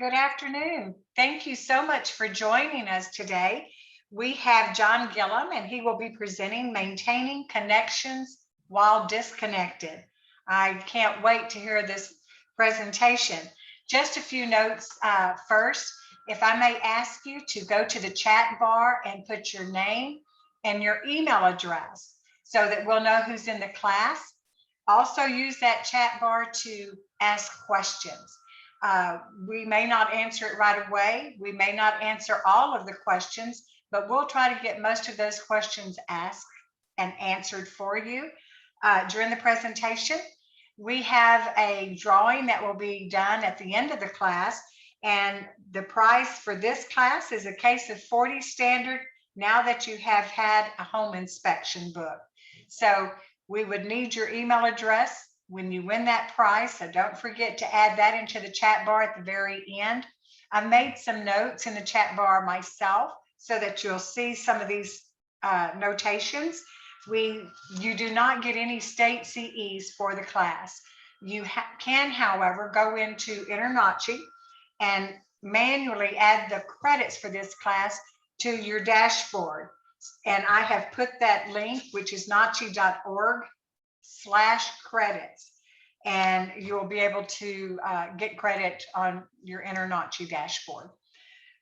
Good afternoon. Thank you so much for joining us today. We have John Gillam, and he will be presenting Maintaining Connections While Disconnected. I can't wait to hear this presentation. Just a few notes first. If I may ask you to go to the chat bar and put your name and your email address so that we'll know who's in the class. Also use that chat bar to ask questions. We may not answer it right away. We may not answer all of the questions, but we'll try to get most of those questions asked and answered for you during the presentation. We have a drawing that will be done at the end of the class, and the prize for this class is a case of 40 standard now that you have had a home inspection book. So we would need your email address when you win that prize, so don't forget to add that into the chat bar at the very end. I made some notes in the chat bar myself so that you'll see some of these notations. You do not get any state CEs for the class. You can, however, go into InterNACHI and manually add the credits for this class to your dashboard. And I have put that link, which is nachi.org/credits, and you'll be able to get credit on your InterNACHI dashboard.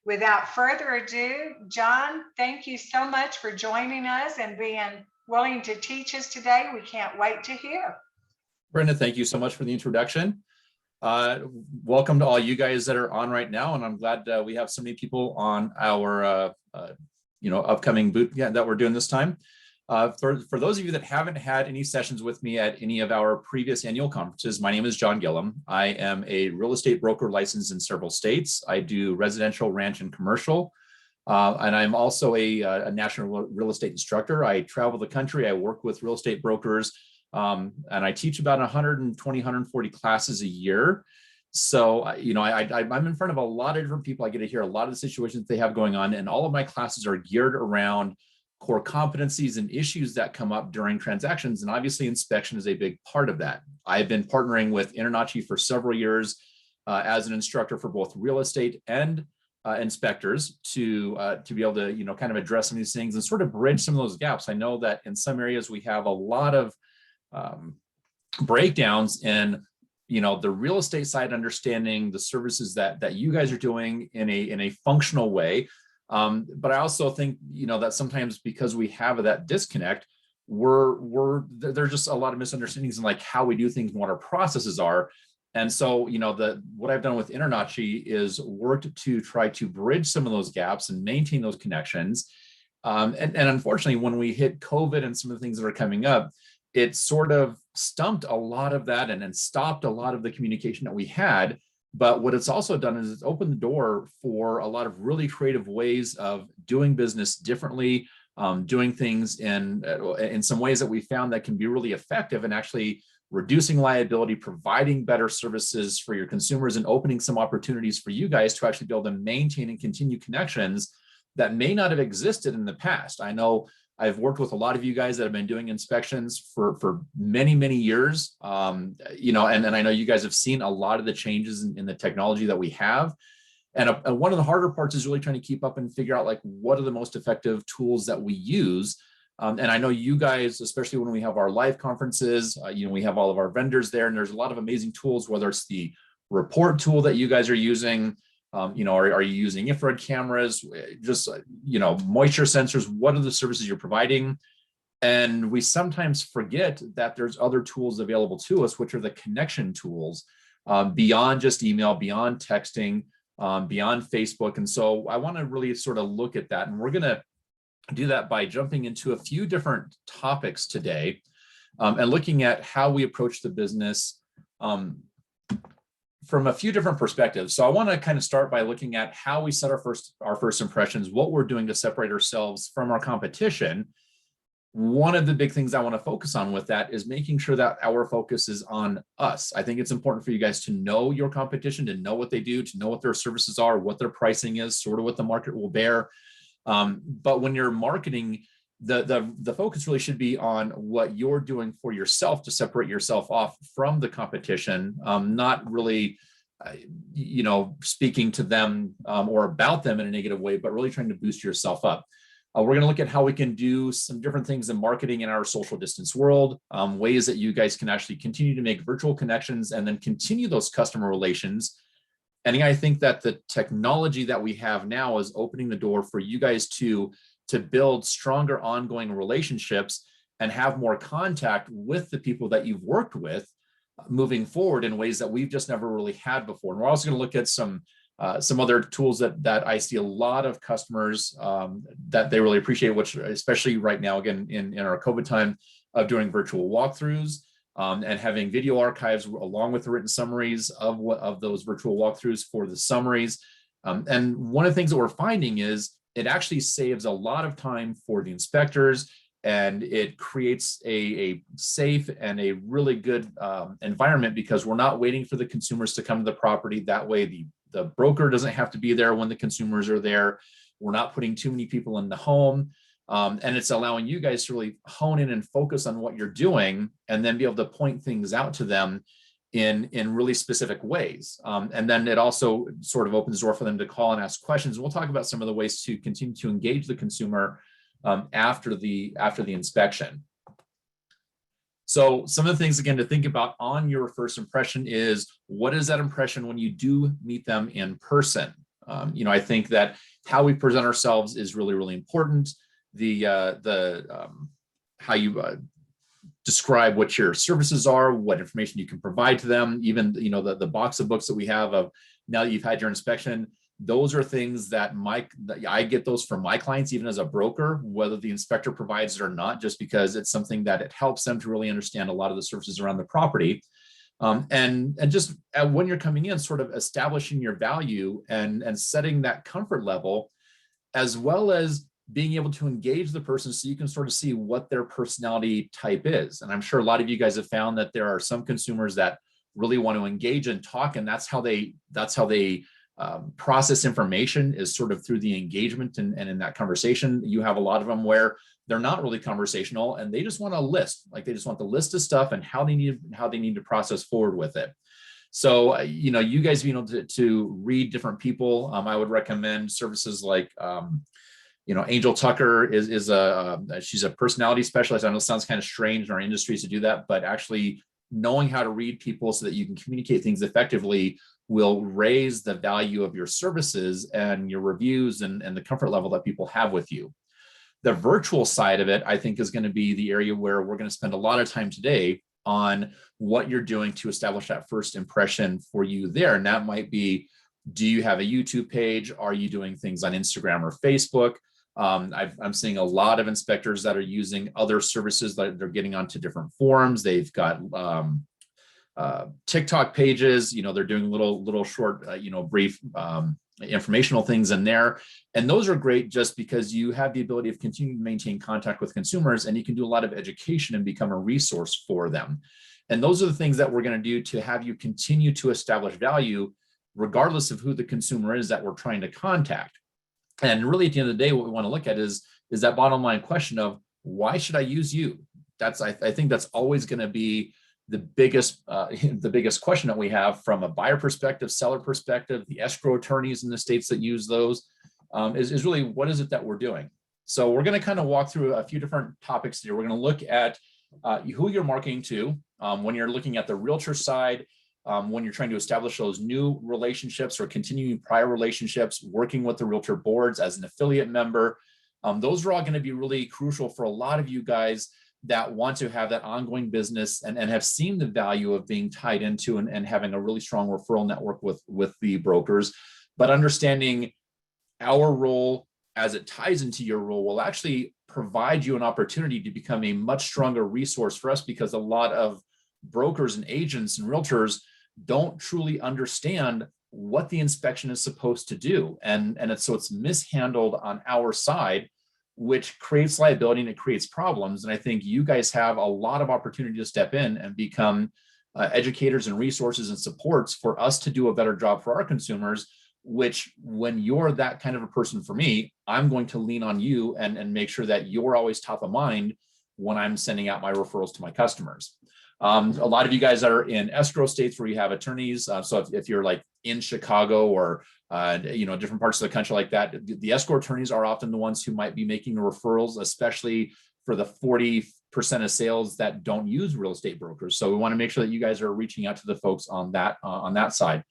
Without further ado, John, thank you so much for joining us and being willing to teach us today. We can't wait to hear. Brenda, thank you so much for the introduction. Welcome to all you guys that are on right now, and I'm glad we have so many people on our upcoming boot that we're doing this time. For those of you that haven't had any sessions with me at any of our previous annual conferences, my name is John Gillam. I am a real estate broker licensed in several states. I do residential, ranch, and commercial. And I'm also a national real estate instructor. I travel the country. I work with real estate brokers, and I teach about 120, 140 classes a year. So, I'm in front of a lot of different people. I get to hear a lot of the situations they have going on, and all of my classes are geared around core competencies and issues that come up during transactions. And obviously inspection is a big part of that. I've been partnering with InterNACHI for several years as an instructor for both real estate and inspectors to be able to, kind of address some of these things and sort of bridge some of those gaps. I know that in some areas we have a lot of breakdowns in, the real estate side, understanding the services that you guys are doing in a functional way. But I also think, that sometimes because we have that disconnect, there's just a lot of misunderstandings in like how we do things and what our processes are. And so, what I've done with InterNACHI is worked to try to bridge some of those gaps and maintain those connections. And unfortunately, when we hit COVID and some of the things that are coming up, it sort of stumped a lot of that and stopped a lot of the communication that we had. But what it's also done is it's opened the door for a lot of really creative ways of doing business differently, doing things in some ways that we found that can be really effective and actually reducing liability, providing better services for your consumers, and opening some opportunities for you guys to actually be able to maintain and continue connections that may not have existed in the past. I know I've worked with a lot of you guys that have been doing inspections for many, many years, and I know you guys have seen a lot of the changes in the technology that we have. And one of the harder parts is really trying to keep up and figure out like what are the most effective tools that we use. And I know you guys, especially when we have our live conferences, we have all of our vendors there, and there's a lot of amazing tools, whether it's the rapport tool that you guys are using. Are you using infrared cameras, just, moisture sensors? What are the services you're providing? And we sometimes forget that there's other tools available to us, which are the connection tools beyond just email, beyond texting, beyond Facebook. And so I want to really sort of look at that. And we're going to do that by jumping into a few different topics today and looking at how we approach the business from a few different perspectives. So I want to kind of start by looking at how we set our first impressions, what we're doing to separate ourselves from our competition. One of the big things I want to focus on with that is making sure that our focus is on us. I think it's important for you guys to know your competition, to know what they do, to know what their services are, what their pricing is, sort of what the market will bear. But when you're marketing, the focus really should be on what you're doing for yourself to separate yourself off from the competition, not really speaking to them or about them in a negative way, but really trying to boost yourself up. We're going to look at how we can do some different things in marketing in our social distance world, ways that you guys can actually continue to make virtual connections and then continue those customer relations. And I think that the technology that we have now is opening the door for you guys to build stronger ongoing relationships and have more contact with the people that you've worked with moving forward in ways that we've just never really had before. And we're also going to look at some other tools that I see a lot of customers that they really appreciate, which especially right now, again, in our COVID time, of doing virtual walkthroughs and having video archives along with the written summaries of those virtual walkthroughs for the summaries. And one of the things that we're finding is it actually saves a lot of time for the inspectors, and it creates a safe and a really good environment because we're not waiting for the consumers to come to the property. That way the broker doesn't have to be there when the consumers are there. We're not putting too many people in the home. And it's allowing you guys to really hone in and focus on what you're doing and then be able to point things out to them in really specific ways. And then it also sort of opens the door for them to call and ask questions. We'll talk about some of the ways to continue to engage the consumer after the inspection. So some of the things, again, to think about on your first impression is, what is that impression when you do meet them in person? I think that how we present ourselves is really, really important. How you describe what your services are, what information you can provide to them, even, the box of books that we have of now that you've had your inspection. Those are things that I get those from my clients, even as a broker, whether the inspector provides it or not, just because it's something that it helps them to really understand a lot of the services around the property. And just when you're coming in, sort of establishing your value and setting that comfort level, as well as being able to engage the person so you can sort of see what their personality type is. And I'm sure a lot of you guys have found that there are some consumers that really want to engage and talk, and that's how they process information, is sort of through the engagement and in that conversation. You have a lot of them where they're not really conversational and they just want a list, like they just want the list of stuff and how they need to process forward with it. So, you guys being able to read different people, I would recommend services like, Angel Tucker she's a personality specialist. I know it sounds kind of strange in our industries to do that, but actually knowing how to read people so that you can communicate things effectively will raise the value of your services and your reviews and the comfort level that people have with you. The virtual side of it, I think, is going to be the area where we're going to spend a lot of time today on what you're doing to establish that first impression for you there. And that might be, do you have a YouTube page? Are you doing things on Instagram or Facebook? I'm seeing a lot of inspectors that are using other services that they're getting onto different forums. They've got TikTok pages, they're doing little short, brief informational things in there. And those are great just because you have the ability of continuing to maintain contact with consumers, and you can do a lot of education and become a resource for them. And those are the things that we're going to do to have you continue to establish value, regardless of who the consumer is that we're trying to contact. And really, at the end of the day, what we want to look at is that bottom line question of, why should I use you? I think that's always going to be the biggest question that we have from a buyer perspective, seller perspective. The escrow attorneys in the states that use those is really, what is it that we're doing? So we're going to kind of walk through a few different topics here. We're going to look at who you're marketing to when you're looking at the realtor side, when you're trying to establish those new relationships or continuing prior relationships, working with the realtor boards as an affiliate member. Those are all going to be really crucial for a lot of you guys that want to have that ongoing business and have seen the value of being tied into and having a really strong referral network with the brokers. But understanding our role as it ties into your role will actually provide you an opportunity to become a much stronger resource for us, because a lot of brokers and agents and realtors don't truly understand what the inspection is supposed to do. And it's mishandled on our side, which creates liability and it creates problems. And I think you guys have a lot of opportunity to step in and become educators and resources and supports for us to do a better job for our consumers, which, when you're that kind of a person for me, I'm going to lean on you and make sure that you're always top of mind when I'm sending out my referrals to my customers. A lot of you guys are in escrow states where you have attorneys. So if you're like in Chicago or different parts of the country like that, the escrow attorneys are often the ones who might be making the referrals, especially for the 40% of sales that don't use real estate brokers. So we want to make sure that you guys are reaching out to the folks on that side.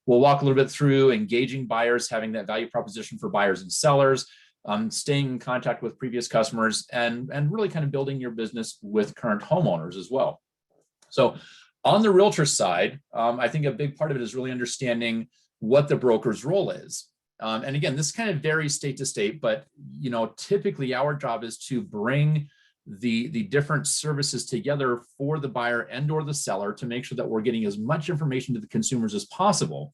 We'll walk a little bit through engaging buyers, having that value proposition for buyers and sellers, staying in contact with previous customers, and really kind of building your business with current homeowners as well. So on the realtor side, I think a big part of it is really understanding what the broker's role is. And again, this kind of varies state to state, but typically our job is to bring the different services together for the buyer and or the seller to make sure that we're getting as much information to the consumers as possible.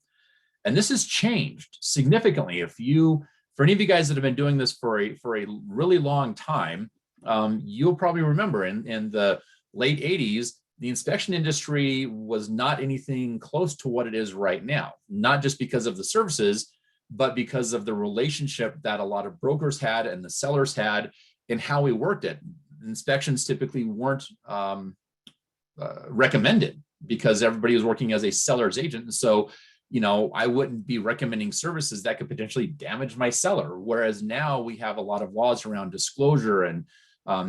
And this has changed significantly. For any of you guys that have been doing this for a really long time, you'll probably remember in the late 80s, the inspection industry was not anything close to what it is right now, not just because of the services, but because of the relationship that a lot of brokers had and the sellers had in how we worked it. Inspections typically weren't recommended because everybody was working as a seller's agent. And so, I wouldn't be recommending services that could potentially damage my seller. Whereas now we have a lot of laws around disclosure and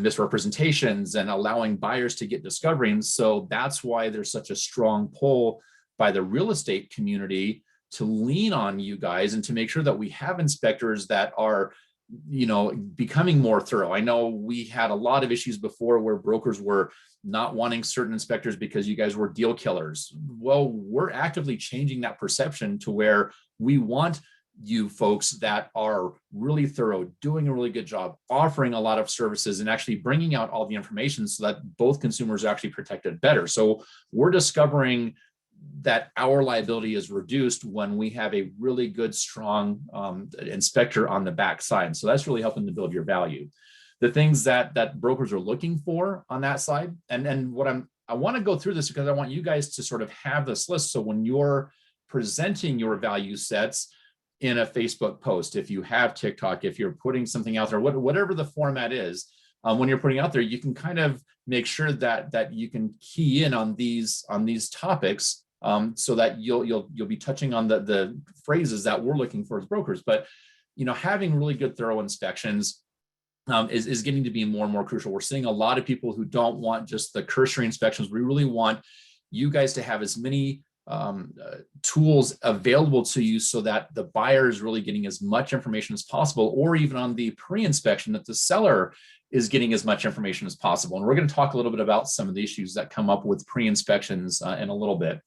misrepresentations and allowing buyers to get discovery. And so that's why there's such a strong pull by the real estate community to lean on you guys and to make sure that we have inspectors that are, becoming more thorough. I know we had a lot of issues before where brokers were not wanting certain inspectors because you guys were deal killers. Well, we're actively changing that perception to where we want you folks that are really thorough, doing a really good job, offering a lot of services and actually bringing out all the information so that both consumers are actually protected better. So we're discovering that our liability is reduced when we have a really good, strong inspector on the back side. So that's really helping to build your value. The things that brokers are looking for on that side, and what I want to go through this because I want you guys to sort of have this list. So when you're presenting your value sets in a Facebook post, if you have TikTok, if you're putting something out there, whatever the format is, when you're putting out there, you can kind of make sure that you can key in on these topics. So that you'll be touching on the phrases that we're looking for as brokers. But having really good thorough inspections is getting to be more and more crucial. We're seeing a lot of people who don't want just the cursory inspections. We really want you guys to have as many tools available to you so that the buyer is really getting as much information as possible, or even on the pre-inspection that the seller is getting as much information as possible. And we're going to talk a little bit about some of the issues that come up with pre-inspections in a little bit.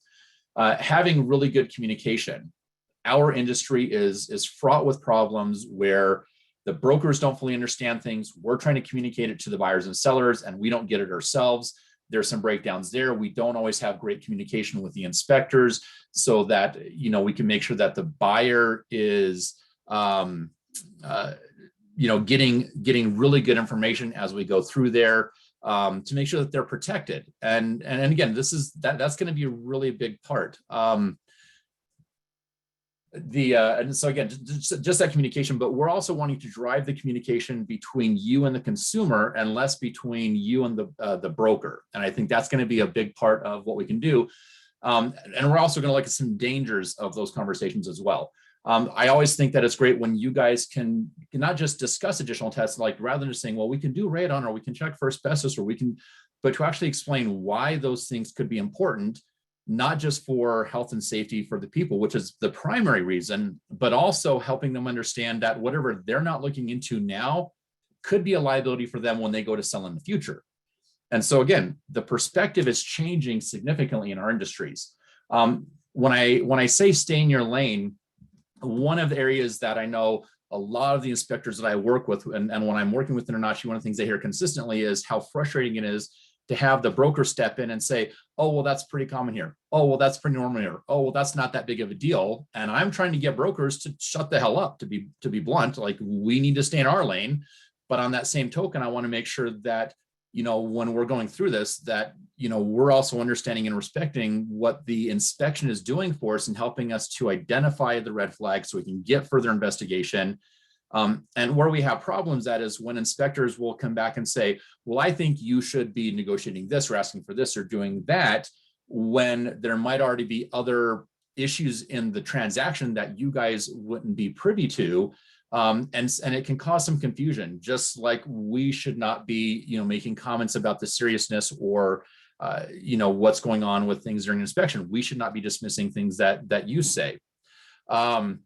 Having really good communication. Our industry is fraught with problems where the brokers don't fully understand things. We're trying to communicate it to the buyers and sellers, and we don't get it ourselves. There's some breakdowns there. We don't always have great communication with the inspectors so that we can make sure that the buyer is getting really good information as we go through there. To make sure that they're protected. And again, that's going to be a really big part. And so again, just that communication, but we're also wanting to drive the communication between you and the consumer and less between you and the broker. And I think that's going to be a big part of what we can do. And we're also going to look at some dangers of those conversations as well. I always think that it's great when you guys can not just discuss additional tests, like rather than just saying, well, we can do radon or we can check for asbestos but to actually explain why those things could be important, not just for health and safety for the people, which is the primary reason, but also helping them understand that whatever they're not looking into now could be a liability for them when they go to sell in the future. And so again, the perspective is changing significantly in our industries. When I say stay in your lane, one of the areas that I know a lot of the inspectors that I work with, and when I'm working with InterNACHI, one of the things they hear consistently is how frustrating it is to have the broker step in and say, oh, well, that's pretty common here. Oh, well, that's pretty normal here. Oh, well, that's not that big of a deal. And I'm trying to get brokers to shut the hell up, to be blunt. Like, we need to stay in our lane. But on that same token, I want to make sure that when we're going through this, that, we're also understanding and respecting what the inspection is doing for us and helping us to identify the red flags so we can get further investigation. And where we have problems at is when inspectors will come back and say, well, I think you should be negotiating this or asking for this or doing that, when there might already be other issues in the transaction that you guys wouldn't be privy to. And it can cause some confusion, just like we should not be, making comments about the seriousness or, what's going on with things during inspection. We should not be dismissing things that you say. And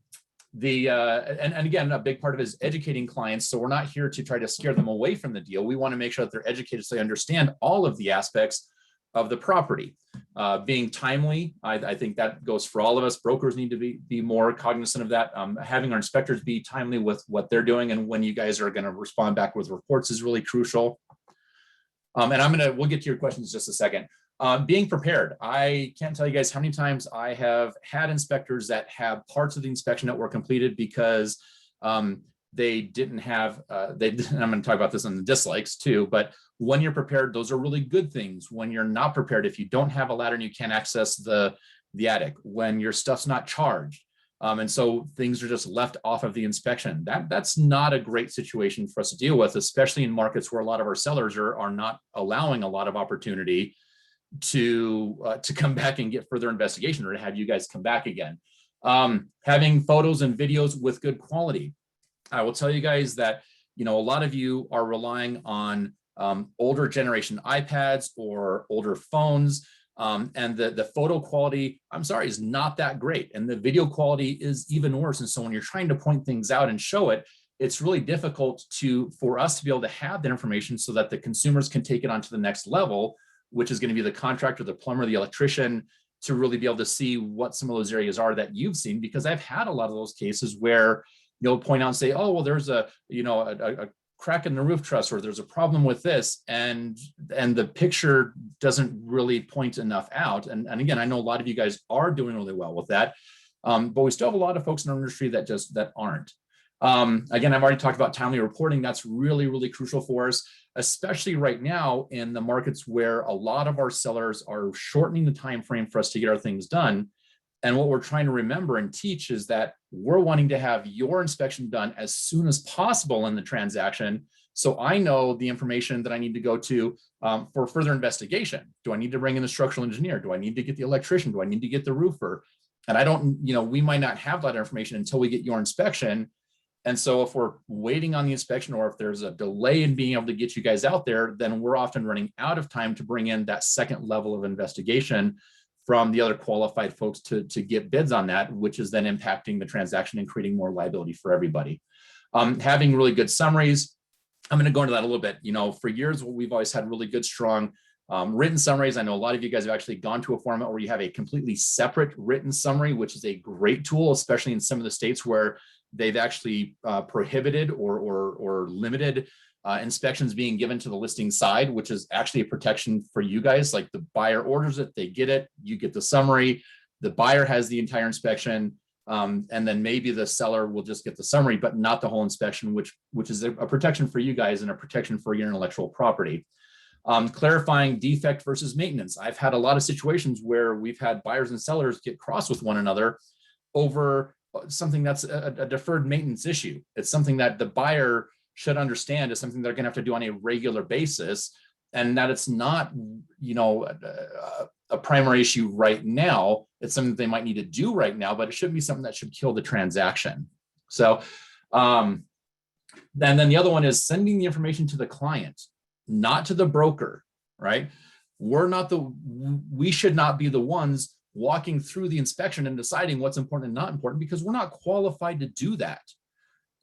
again, a big part of it is educating clients. So we're not here to try to scare them away from the deal. We want to make sure that they're educated so they understand all of the aspects of the property. Being timely, I think that goes for all of us. Brokers need to be more cognizant of that. Having our inspectors be timely with what they're doing and when you guys are going to respond back with reports is really crucial. And we'll get to your questions in just a second. Being prepared. I can't tell you guys how many times I have had inspectors that have parts of the inspection that were completed because they didn't have, and I'm going to talk about this in the dislikes too, but when you're prepared, those are really good things. When you're not prepared, if you don't have a ladder and you can't access the attic, when your stuff's not charged, and so things are just left off of the inspection, that's not a great situation for us to deal with, especially in markets where a lot of our sellers are not allowing a lot of opportunity to come back and get further investigation or to have you guys come back again. Having photos and videos with good quality. I will tell you guys that, a lot of you are relying on older generation iPads or older phones, and the photo quality, I'm sorry, is not that great. And the video quality is even worse. And so when you're trying to point things out and show it, it's really difficult for us to be able to have that information so that the consumers can take it on to the next level, which is going to be the contractor, the plumber, the electrician, to really be able to see what some of those areas are that you've seen. Because I've had a lot of those cases where you'll point out and say, oh, well, there's a crack in the roof truss, or there's a problem with this, and the picture doesn't really point enough out. And again, I know a lot of you guys are doing really well with that, but we still have a lot of folks in our industry that aren't. Again, I've already talked about timely reporting. That's really, really crucial for us, especially right now in the markets where a lot of our sellers are shortening the time frame for us to get our things done. And what we're trying to remember and teach is that we're wanting to have your inspection done as soon as possible in the transaction. So I know the information that I need to go to for further investigation. Do I need to bring in the structural engineer? Do I need to get the electrician? Do I need to get the roofer? And I don't, we might not have that information until we get your inspection. And so if we're waiting on the inspection, or if there's a delay in being able to get you guys out there, then we're often running out of time to bring in that second level of investigation from the other qualified folks to get bids on that, which is then impacting the transaction and creating more liability for everybody. Having really good summaries. I'm going to go into that a little bit. For years, we've always had really good, strong written summaries. I know a lot of you guys have actually gone to a format where you have a completely separate written summary, which is a great tool, especially in some of the states where they've actually prohibited or limited inspections being given to the listing side, which is actually a protection for you guys. Like the buyer orders it, they get it, you get the summary, the buyer has the entire inspection, and then maybe the seller will just get the summary, but not the whole inspection, which is a protection for you guys and a protection for your intellectual property. Clarifying defect versus maintenance. I've had a lot of situations where we've had buyers and sellers get cross with one another over something that's a deferred maintenance issue. It's something that the buyer should understand is something they're going to have to do on a regular basis, and that it's not, a primary issue right now. It's something they might need to do right now, but it shouldn't be something that should kill the transaction. So, then the other one is sending the information to the client, not to the broker, right? We should not be the ones walking through the inspection and deciding what's important and not important, because we're not qualified to do that.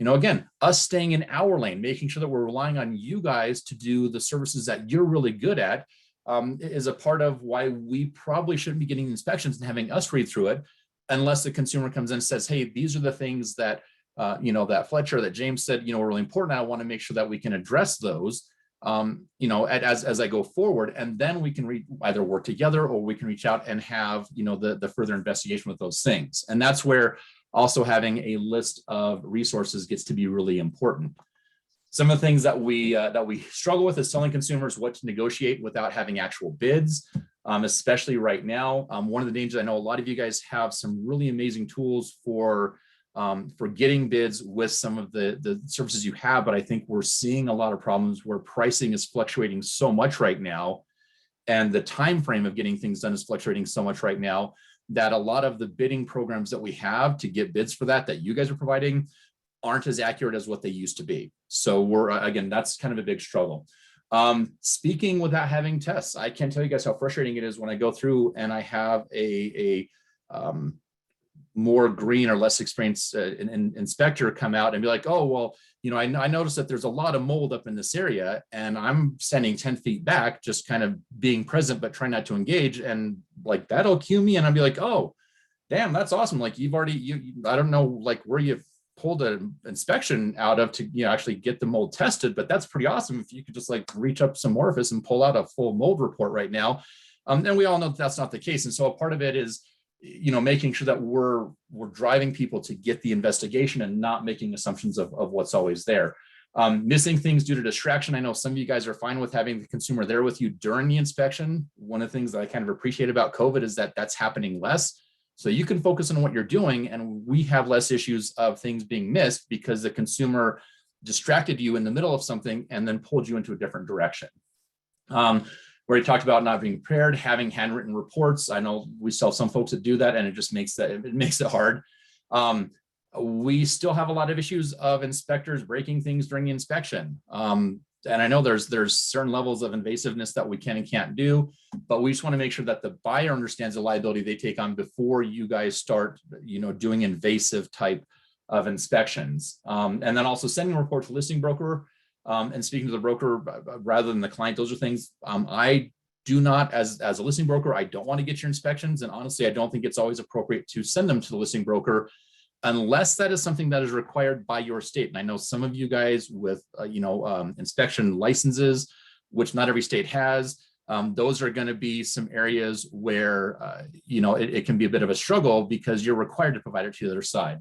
Again, us staying in our lane, making sure that we're relying on you guys to do the services that you're really good at, is a part of why we probably shouldn't be getting inspections and having us read through it, unless the consumer comes in and says, hey, these are the things that, that Fletcher, that James said, are really important. I want to make sure that we can address those, as I go forward, and then we can either work together, or we can reach out and have, the further investigation with those things. And that's where also having a list of resources gets to be really important. Some of the things that we struggle with is telling consumers what to negotiate without having actual bids, especially right now. One of the dangers, I know a lot of you guys have some really amazing tools for for getting bids with some of the services you have. But I think we're seeing a lot of problems where pricing is fluctuating so much right now, and the time frame of getting things done is fluctuating so much right now, that a lot of the bidding programs that we have to get bids for that you guys are providing aren't as accurate as what they used to be. So we're, again, that's kind of a big struggle. Speaking without having tests, I can't tell you guys how frustrating it is when I go through and I have a more green or less experienced inspector come out and be like, oh, well, I noticed that there's a lot of mold up in this area, and I'm standing 10 feet back, just kind of being present, but trying not to engage. And like, that'll cue me. And I'll be like, oh, damn, that's awesome. Like, you've already, I don't know, like where you've pulled an inspection out of to, actually get the mold tested, but that's pretty awesome. If you could just like reach up some orifice and pull out a full mold report right now. And we all know that that's not the case. And so a part of it is, making sure that we're driving people to get the investigation and not making assumptions of what's always there. Missing things due to distraction. I know some of you guys are fine with having the consumer there with you during the inspection. One of the things that I kind of appreciate about COVID is that that's happening less. So you can focus on what you're doing, and we have less issues of things being missed because the consumer distracted you in the middle of something and then pulled you into a different direction. We already talked about not being prepared, having handwritten reports. I know we still have some folks that do that, and it just makes it hard. We still have a lot of issues of inspectors breaking things during the inspection. And I know there's certain levels of invasiveness that we can and can't do, but we just want to make sure that the buyer understands the liability they take on before you guys start, doing invasive type of inspections. And then also sending a report to listing broker. And speaking to the broker rather than the client, those are things I do not, as a listing broker, I don't want to get your inspections. And honestly, I don't think it's always appropriate to send them to the listing broker unless that is something that is required by your state. And I know some of you guys with, inspection licenses, which not every state has, those are going to be some areas where, it can be a bit of a struggle because you're required to provide it to the other side.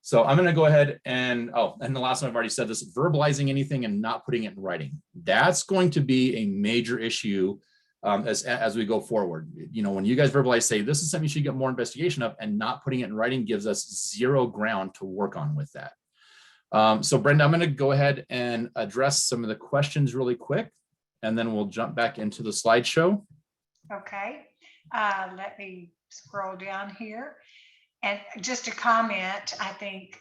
So I'm going to go ahead and the last one, I've already said this, verbalizing anything and not putting it in writing. That's going to be a major issue as we go forward. When you guys verbalize, say, this is something you should get more investigation of, and not putting it in writing gives us zero ground to work on with that. So Brenda, I'm going to go ahead and address some of the questions really quick, and then we'll jump back into the slideshow. Okay, let me scroll down here. And just a comment, I think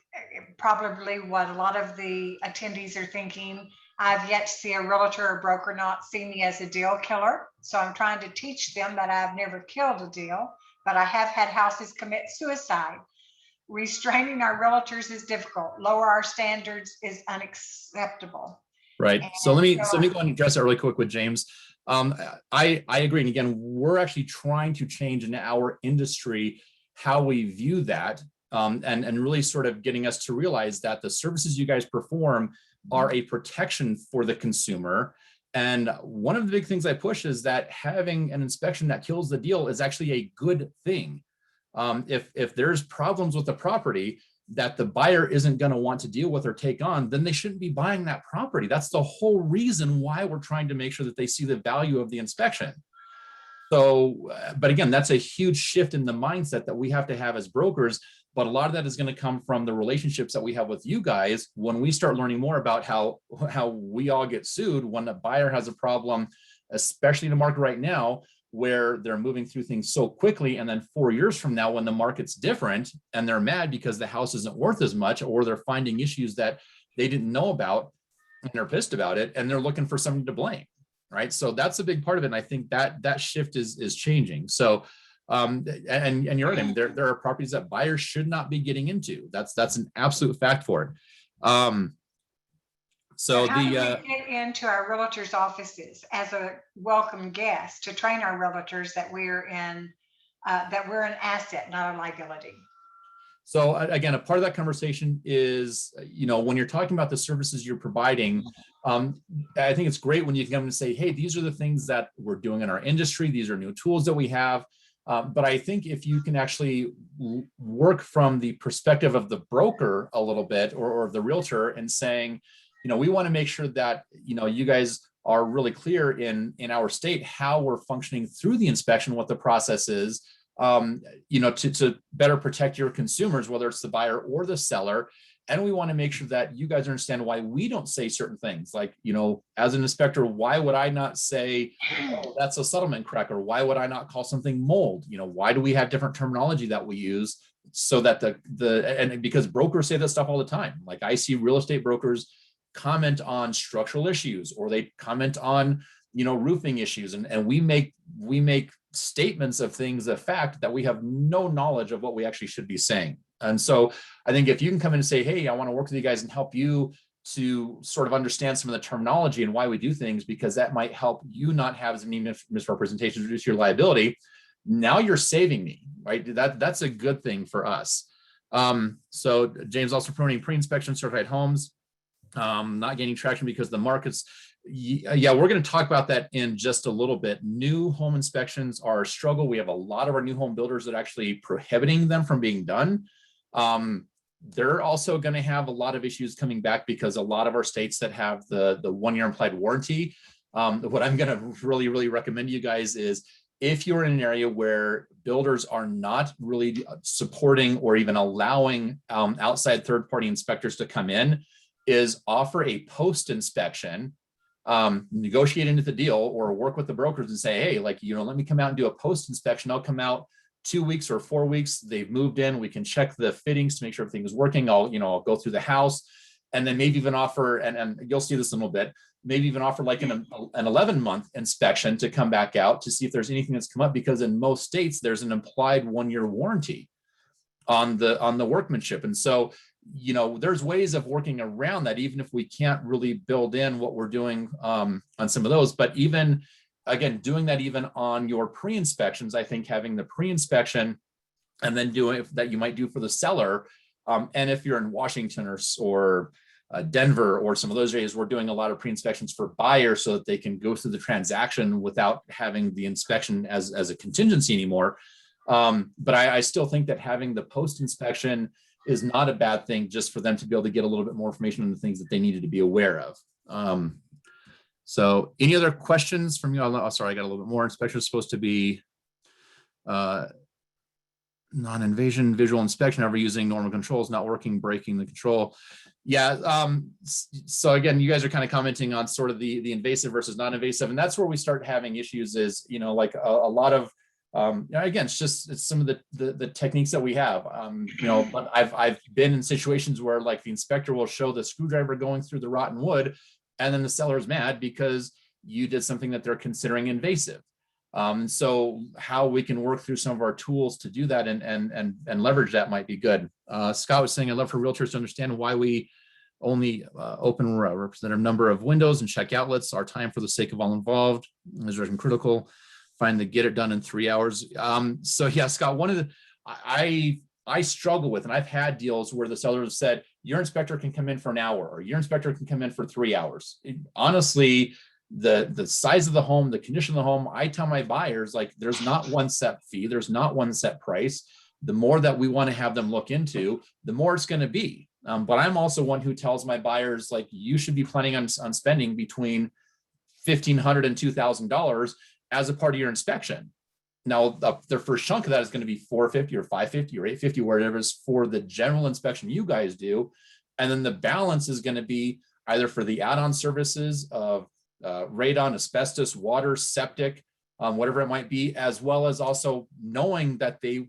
probably what a lot of the attendees are thinking, I've yet to see a realtor or broker not see me as a deal killer. So I'm trying to teach them that I've never killed a deal, but I have had houses commit suicide. Restraining our realtors is difficult. Lower our standards is unacceptable. Right. So let me go and address that really quick with James. I agree. And again, we're actually trying to change in our industry how we view that, and really sort of getting us to realize that the services you guys perform are a protection for the consumer. And one of the big things I push is that having an inspection that kills the deal is actually a good thing. If there's problems with the property that the buyer isn't going to want to deal with or take on, then they shouldn't be buying that property. That's the whole reason why we're trying to make sure that they see the value of the inspection. So, but again, that's a huge shift in the mindset that we have to have as brokers. But a lot of that is going to come from the relationships that we have with you guys when we start learning more about how we all get sued when a buyer has a problem, especially in the market right now, where they're moving through things so quickly. And then 4 years from now, when the market's different and they're mad because the house isn't worth as much, or they're finding issues that they didn't know about and they're pissed about it, and they're looking for somebody to blame. Right. So that's a big part of it. And I think that shift is changing. So, and you're right. I mean, there are properties that buyers should not be getting into. That's an absolute fact for it. So how do we get into our realtors' offices as a welcome guest to train our realtors that we're an asset, not a liability? So again, a part of that conversation is, when you're talking about the services you're providing, I think it's great when you can come and say, hey, these are the things that we're doing in our industry. These are new tools that we have. But I think if you can actually work from the perspective of the broker a little bit, or the realtor, and saying, we want to make sure that, you guys are really clear in our state how we're functioning through the inspection, what the process is. to better protect your consumers, whether it's the buyer or the seller. And we want to make sure that you guys understand why we don't say certain things. Like, as an inspector, why would I not say, oh, that's a settlement crack? Or why would I not call something mold? Why do we have different terminology that we use so that and because brokers say that stuff all the time. Like I see real estate brokers comment on structural issues, or they comment on, roofing issues. And we make statements of things of fact that we have no knowledge of what we actually should be saying. And so I think if you can come in and say, hey, I want to work with you guys and help you to sort of understand some of the terminology and why we do things, because that might help you not have as many misrepresentations, reduce your liability. Now you're saving me, right? That's a good thing for us. So James also promoting pre-inspection certified homes, not gaining traction because the markets. Yeah, we're going to talk about that in just a little bit. New home inspections are a struggle. We have a lot of our new home builders that are actually prohibiting them from being done. They're also going to have a lot of issues coming back because a lot of our states that have the 1-year implied warranty. What I'm going to really, really recommend to you guys is if you're in an area where builders are not really supporting or even allowing outside third-party inspectors to come in, is offer a post-inspection, negotiate into the deal or work with the brokers and say, hey, let me come out and do a post-inspection. I'll come out 2 weeks or 4 weeks. They've moved in. We can check the fittings to make sure everything is working. I'll go through the house and then maybe even offer, and you'll see this in a little bit, maybe even offer like an 11-month inspection to come back out to see if there's anything that's come up, because in most states, there's an implied 1-year warranty on the workmanship. And so, there's ways of working around that, even if we can't really build in what we're doing on some of those. But even, again, doing that even on your pre-inspections, I think having the pre-inspection and then doing that you might do for the seller. And if you're in Washington or Denver or some of those areas, we're doing a lot of pre-inspections for buyers so that they can go through the transaction without having the inspection as a contingency anymore. But I still think that having the post-inspection is not a bad thing, just for them to be able to get a little bit more information on the things that they needed to be aware of. So any other questions from you? Oh, sorry, I got a little bit more. Inspection is supposed to be non-invasion visual inspection, ever using normal controls, not working, breaking the control. Yeah. So again, you guys are kind of commenting on sort of the invasive versus non-invasive. And that's where we start having issues is, like a lot of, again, it's some of the techniques that we have, but I've been in situations where like the inspector will show the screwdriver going through the rotten wood, and then the seller is mad because you did something that they're considering invasive. And so how we can work through some of our tools to do that and leverage that might be good. Scott was saying, I'd love for realtors to understand why we only open a representative number of windows and check outlets. Our time for the sake of all involved is critical. Find the get it done in 3 hours. So yeah, Scott, one of the I struggle with, and I've had deals where the seller has said, your inspector can come in for an hour, or your inspector can come in for 3 hours. Honestly, the size of the home, the condition of the home, I tell my buyers, like, there's not one set fee, there's not one set price. The more that we want to have them look into, the more it's going to be. But I'm also one who tells my buyers, like, you should be planning on spending between $1,500 and $2,000 as a part of your inspection. Now, the first chunk of that is going to be $450 or $550 or $850, whatever it is for the general inspection you guys do. And then the balance is going to be either for the add-on services of radon, asbestos, water, septic, whatever it might be, as well as also knowing that the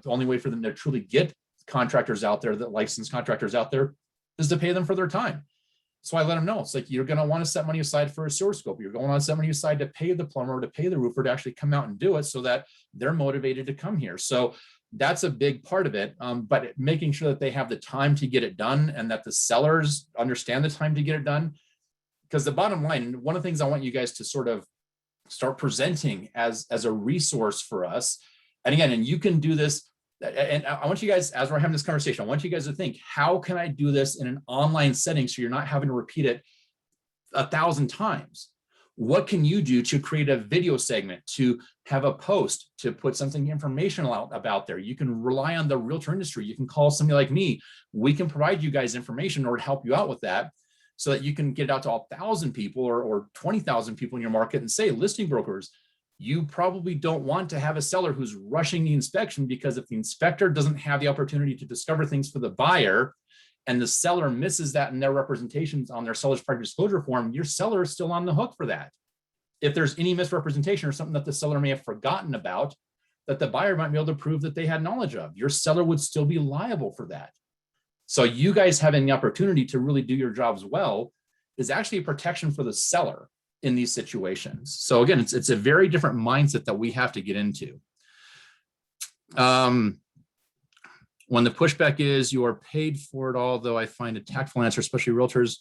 only way for them to truly get contractors out there, that licensed contractors out there, is to pay them for their time. So I let them know, it's like, you're going to want to set money aside for a sewer scope. You're going to want to set money aside to pay the plumber, to pay the roofer to actually come out and do it, so that they're motivated to come here. So that's a big part of it. But making sure that they have the time to get it done, and that the sellers understand the time to get it done. Because the bottom line, one of the things I want you guys to sort of start presenting as a resource for us. And again, and you can do this. And I want you guys, as we're having this conversation, I want you guys to think, how can I do this in an online setting so you're not having to repeat it 1,000 times? What can you do to create a video segment, to have a post, to put something informational out about there? You can rely on the realtor industry. You can call somebody like me. We can provide you guys information or help you out with that, so that you can get it out to 1,000 people or 20,000 people in your market and say, listing brokers, You probably don't want to have a seller who's rushing the inspection, because if the inspector doesn't have the opportunity to discover things for the buyer and the seller misses that in their representations on their seller's prior disclosure form, your seller is still on the hook for that. If there's any misrepresentation or something that the seller may have forgotten about, that the buyer might be able to prove that they had knowledge of, your seller would still be liable for that. So you guys having the opportunity to really do your jobs well is actually a protection for the seller in these situations. So again, it's a very different mindset that we have to get into. When the pushback is you are paid for it all, though I find a tactful answer, especially realtors.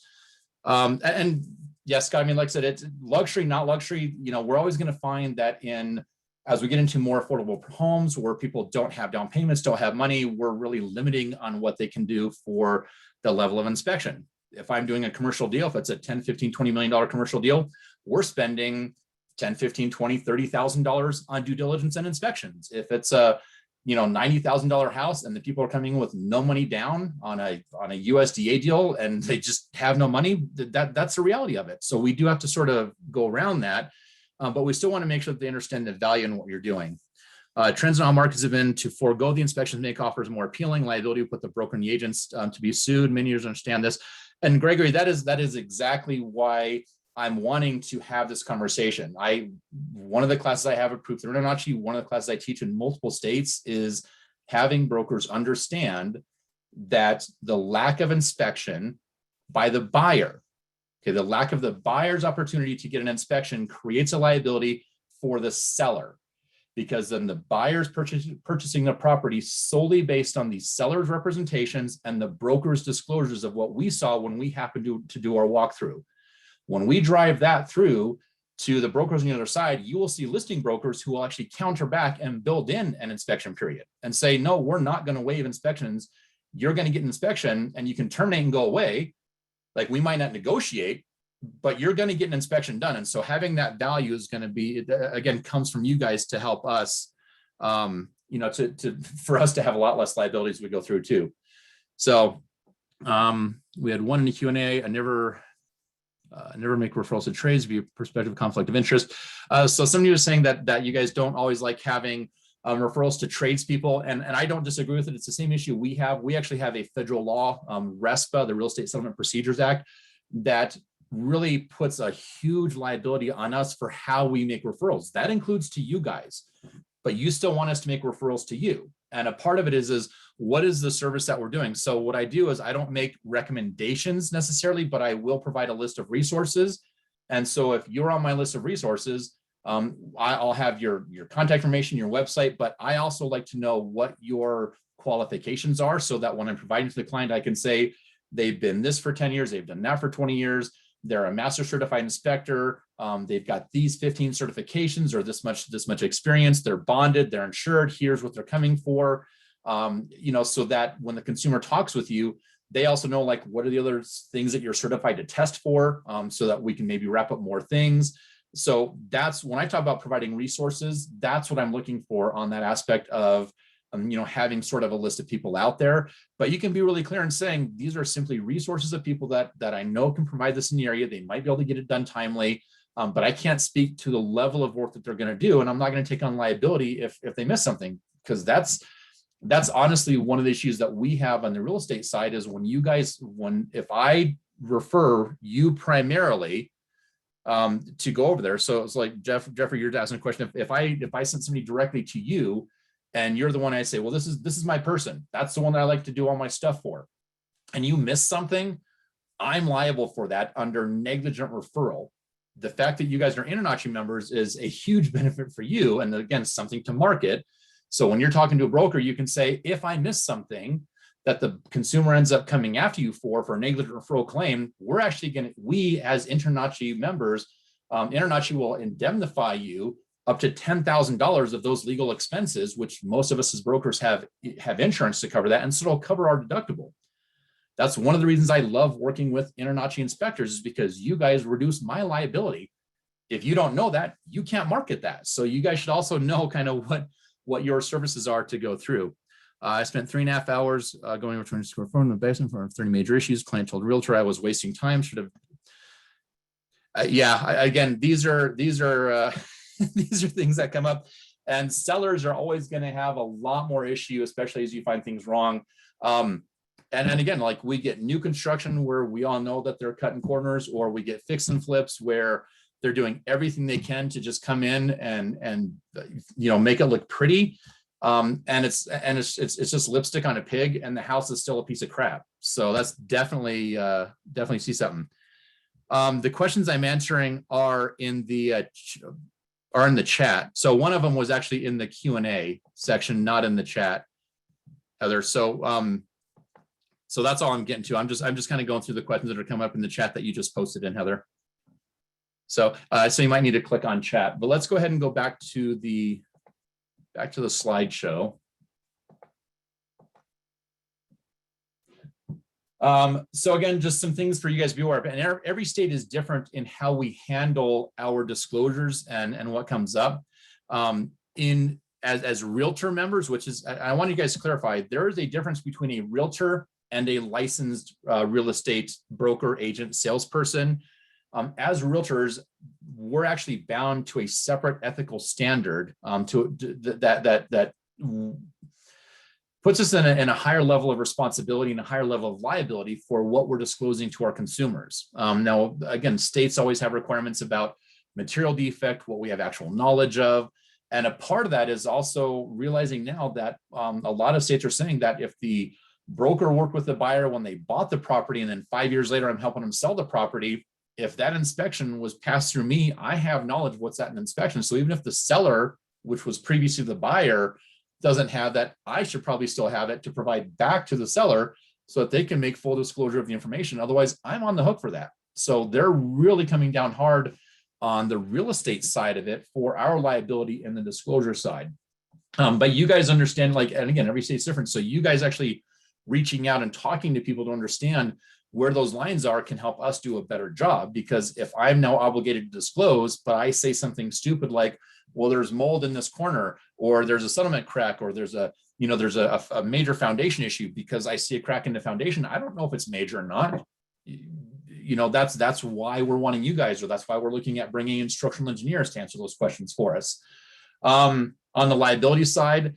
And yes, Scott, I mean, like I said, it's luxury, not luxury. You know, we're always going to find that as we get into more affordable homes where people don't have down payments, don't have money, we're really limiting on what they can do for the level of inspection. If I'm doing a commercial deal, if it's a 10, 15, $20 million commercial deal, we're spending 10, 15, 20, $30,000 on due diligence and inspections. If it's a, $90,000 house and the people are coming in with no money down on a USDA deal and they just have no money, that's the reality of it. So we do have to sort of go around that, but we still want to make sure that they understand the value in what you're doing. Trends in all markets have been to forego the inspections, make offers more appealing, liability, put the broker and the agents to be sued. Many users understand this. And Gregory, that is exactly why I'm wanting to have this conversation. One of the classes I have approved through InterNACHI, one of the classes I teach in multiple states is having brokers understand that the lack of inspection by the buyer, okay, the lack of the buyer's opportunity to get an inspection creates a liability for the seller, because then the buyer's purchasing the property solely based on the seller's representations and the broker's disclosures of what we saw when we happened to do our walkthrough. When we drive that through to the brokers on the other side, you will see listing brokers who will actually counter back and build in an inspection period and say, no, we're not going to waive inspections. You're going to get an inspection and you can terminate and go away. Like, we might not negotiate, but you're going to get an inspection done. And so having that value is going to be, again, comes from you guys to help us, for us to have a lot less liabilities as we go through too. So we had one in the Q&A. I never make referrals to trades via perspective of conflict of interest. So somebody was saying that you guys don't always like having referrals to tradespeople, and I don't disagree with it. It's the same issue we have. We actually have a federal law, RESPA, the Real Estate Settlement Procedures Act, that really puts a huge liability on us for how we make referrals. That includes to you guys, but you still want us to make referrals to you. And a part of it is what is the service that we're doing? So what I do is I don't make recommendations necessarily, but I will provide a list of resources. And so if you're on my list of resources, I'll have your contact information, your website, but I also like to know what your qualifications are so that when I'm providing to the client, I can say they've been this for 10 years, they've done that for 20 years, they're a master certified inspector, they've got these 15 certifications or this much experience, they're bonded, they're insured, here's what they're coming for, so that when the consumer talks with you, they also know, like, what are the other things that you're certified to test for, so that we can maybe wrap up more things. So that's when I talk about providing resources, that's what I'm looking for on that aspect of, having sort of a list of people out there. But you can be really clear in saying these are simply resources of people that I know can provide this in the area. They might be able to get it done timely, but I can't speak to the level of work that they're going to do, and I'm not going to take on liability if they miss something, because that's honestly one of the issues that we have on the real estate side is if I refer you primarily to go over there. So it's like, Jeffrey, you're asking a question. If I sent somebody directly to you and you're the one I say, well, this is my person, that's the one that I like to do all my stuff for, and you miss something, I'm liable for that under negligent referral. The fact that you guys are InterNACHI members is a huge benefit for you. And again, something to market. So when you're talking to a broker, you can say, if I miss something that the consumer ends up coming after you for a negligent referral claim, we as InterNACHI members, InterNACHI will indemnify you up to $10,000 of those legal expenses, which most of us as brokers have insurance to cover that. And so it'll cover our deductible. That's one of the reasons I love working with InterNACHI inspectors, is because you guys reduce my liability. If you don't know that, you can't market that. So you guys should also know kind of what your services are to go through. I spent 3.5 hours going over 20 square foot in the basement for 30 major issues. Client told realtor I was wasting time. Should have. Again, these are These are things that come up, and sellers are always going to have a lot more issue, especially as you find things wrong. And again, like we get new construction where we all know that they're cutting corners, or we get fix and flips where they're doing everything they can to just come in and make it look pretty. And it's just lipstick on a pig, and the house is still a piece of crap. So that's definitely see something. The questions I'm answering are in the chat. So one of them was actually in the Q&A section, not in the chat, Heather. So that's all I'm getting to. I'm just kind of going through the questions that are coming up in the chat that you just posted in, Heather. So you might need to click on chat, but let's go ahead and go back to the slideshow. So again, just some things for you guys to be aware of. And every state is different in how we handle our disclosures and what comes up. As realtor members, which is, I want you guys to clarify, there is a difference between a realtor and a licensed real estate broker, agent, salesperson. As realtors, we're actually bound to a separate ethical standard that puts us in a higher level of responsibility and a higher level of liability for what we're disclosing to our consumers. Now, again, states always have requirements about material defect, what we have actual knowledge of. And a part of that is also realizing now that a lot of states are saying that if the broker worked with the buyer when they bought the property, and then 5 years later, I'm helping them sell the property, if that inspection was passed through me, I have knowledge of what's at an inspection. So even if the seller, which was previously the buyer, doesn't have that, I should probably still have it to provide back to the seller so that they can make full disclosure of the information. Otherwise, I'm on the hook for that. So they're really coming down hard on the real estate side of it for our liability and the disclosure side. But you guys understand, and again, every state's different. So you guys actually reaching out and talking to people to understand where those lines are can help us do a better job. Because if I'm now obligated to disclose, but I say something stupid like, well, there's mold in this corner, or there's a settlement crack, or there's a major foundation issue because I see a crack in the foundation. I don't know if it's major or not. That's why we're wanting you guys, or that's why we're looking at bringing in structural engineers to answer those questions for us. On the liability side,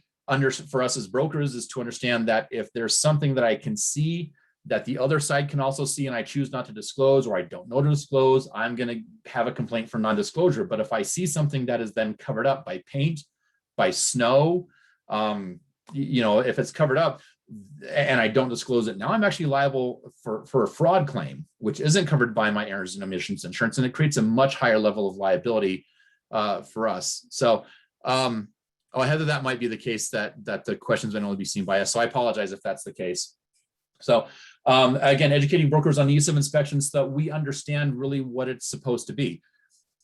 for us as brokers, is to understand that if there's something that I can see that the other side can also see, and I choose not to disclose, or I don't know to disclose, I'm going to have a complaint for non-disclosure. But if I see something that is then covered up by paint, by snow, if it's covered up and I don't disclose it, now I'm actually liable for a fraud claim, which isn't covered by my errors and omissions insurance, and it creates a much higher level of liability for us. So, Heather, that might be the case that the questions may only be seen by us. So I apologize if that's the case. So again, educating brokers on the use of inspections so that we understand really what it's supposed to be.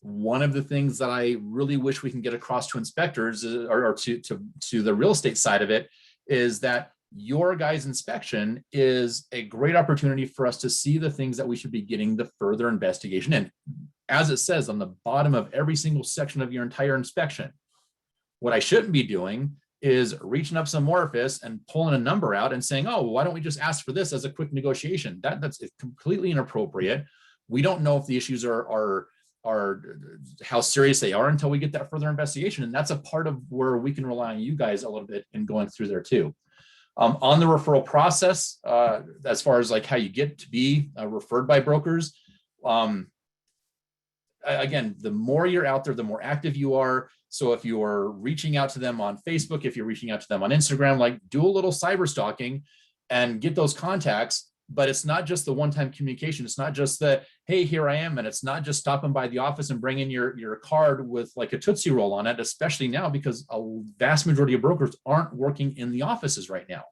One of the things that I really wish we can get across to inspectors or to the real estate side of it is that your guys' inspection is a great opportunity for us to see the things that we should be getting the further investigation in. As it says on the bottom of every single section of your entire inspection, what I shouldn't be doing is reaching up some orifice and pulling a number out and saying, oh, why don't we just ask for this as a quick negotiation? That's completely inappropriate. We don't know if the issues are how serious they are until we get that further investigation. And that's a part of where we can rely on you guys a little bit in going through there too. On the referral process, as far as how you get to be referred by brokers, again, the more you're out there, the more active you are. So if you're reaching out to them on Facebook, if you're reaching out to them on Instagram, do a little cyber stalking and get those contacts. But it's not just the one-time communication. It's not just the, hey, here I am. And it's not just stopping by the office and bringing your card with a Tootsie Roll on it, especially now because a vast majority of brokers aren't working in the offices right now.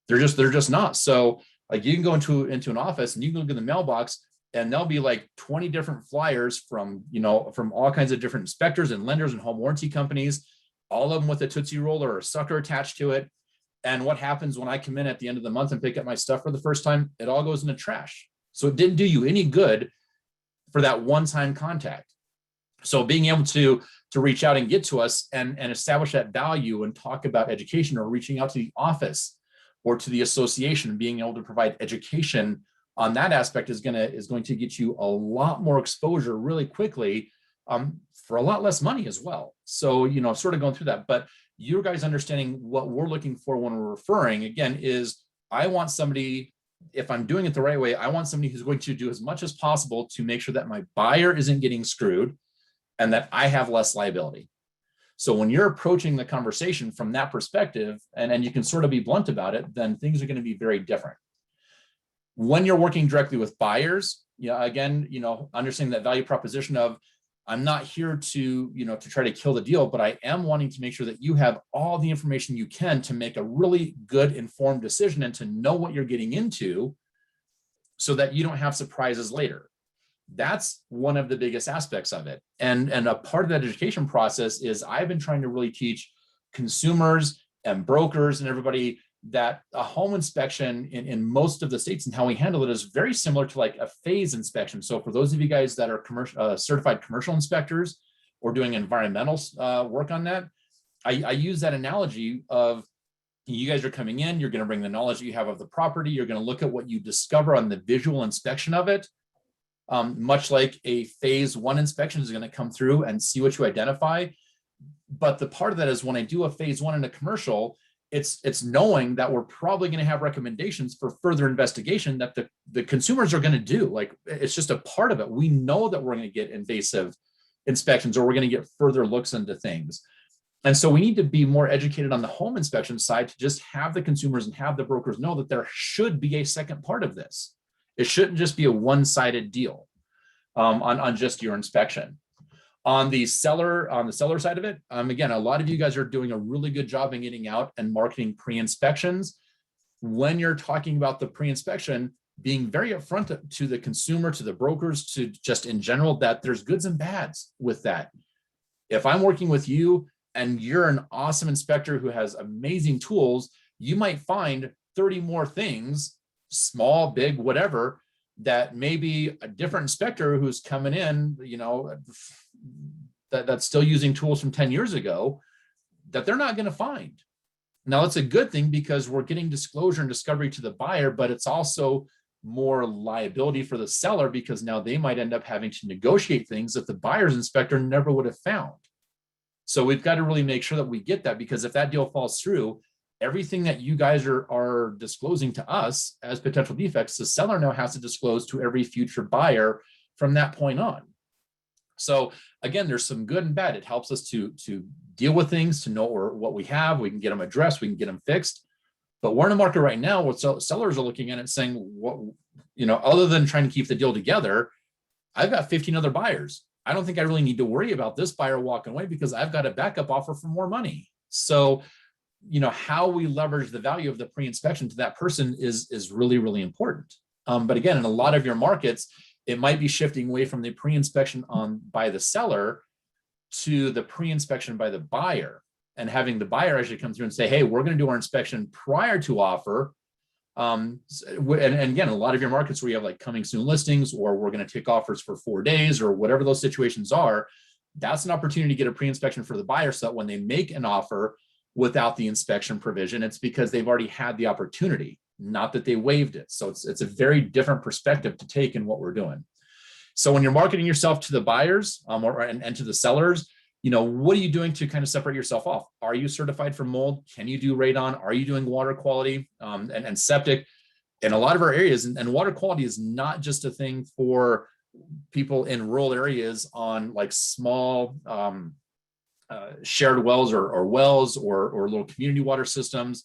They're just not. So you can go into an office and you can look in the mailbox and there'll be 20 different flyers from all kinds of different inspectors and lenders and home warranty companies, all of them with a Tootsie Roll or a sucker attached to it. And what happens when I come in at the end of the month and pick up my stuff for the first time? It all goes in the trash. So it didn't do you any good for that one-time contact. So being able to reach out and get to us and establish that value and talk about education, or reaching out to the office or to the association, being able to provide education on that aspect is going to get you a lot more exposure really quickly for a lot less money as well. So, sort of going through that, but you guys understanding what we're looking for when we're referring, again, is I want somebody, if I'm doing it the right way, I want somebody who's going to do as much as possible to make sure that my buyer isn't getting screwed and that I have less liability. So when you're approaching the conversation from that perspective, and you can sort of be blunt about it, then things are going to be very different. When you're working directly with buyers, again, understanding that value proposition of, I'm not here to, to try to kill the deal, but I am wanting to make sure that you have all the information you can to make a really good informed decision and to know what you're getting into so that you don't have surprises later. That's one of the biggest aspects of it. And a part of that education process is I've been trying to really teach consumers and brokers and everybody that a home inspection in most of the states and how we handle it is very similar to like a phase inspection. So for those of you guys that are certified commercial inspectors or doing environmental work on that, I use that analogy of you guys are coming in, you're going to bring the knowledge that you have of the property, you're going to look at what you discover on the visual inspection of it. Much like a phase one inspection is going to come through and see what you identify. But the part of that is when I do a phase one in a commercial, it's knowing that we're probably going to have recommendations for further investigation that the consumers are going to do. Like, it's just a part of it. We know that we're going to get invasive inspections or we're going to get further looks into things. And so we need to be more educated on the home inspection side to just have the consumers and have the brokers know that there should be a second part of this. It shouldn't just be a one-sided deal on just your inspection. On the seller side of it, again, a lot of you guys are doing a really good job in getting out and marketing pre-inspections. When you're talking about the pre-inspection, being very upfront to the consumer, to the brokers, to just in general, that there's goods and bads with that. If I'm working with you and you're an awesome inspector who has amazing tools, you might find 30 more things, small, big, whatever, that maybe a different inspector who's coming in, that's still using tools from 10 years ago, that they're not going to find. Now, it's a good thing because we're getting disclosure and discovery to the buyer, but it's also more liability for the seller because now they might end up having to negotiate things that the buyer's inspector never would have found. So we've got to really make sure that we get that, because if that deal falls through, everything that you guys are disclosing to us as potential defects, the seller now has to disclose to every future buyer from that point on. So again, there's some good and bad. It helps us to deal with things, to know what we have. We can get them addressed. We can get them fixed. But we're in a market right now where sellers are looking at it saying, what, other than trying to keep the deal together, I've got 15 other buyers. I don't think I really need to worry about this buyer walking away because I've got a backup offer for more money. So, how we leverage the value of the pre-inspection to that person is really, really important. But again, in a lot of your markets, it might be shifting away from the pre-inspection by the seller to the pre-inspection by the buyer, and having the buyer actually come through and say, hey, we're going to do our inspection prior to offer. And again, a lot of your markets where you have like coming soon listings, or we're going to take offers for 4 days, or whatever those situations are, that's an opportunity to get a pre-inspection for the buyer so that when they make an offer without the inspection provision, it's because they've already had the opportunity, not that they waived it. So it's a very different perspective to take in what we're doing. So when you're marketing yourself to the buyers and to the sellers, what are you doing to kind of separate yourself off? Are you certified for mold? Can you do radon? Are you doing water quality and septic? In a lot of our areas, and water quality is not just a thing for people in rural areas on like small shared wells or wells or little community water systems.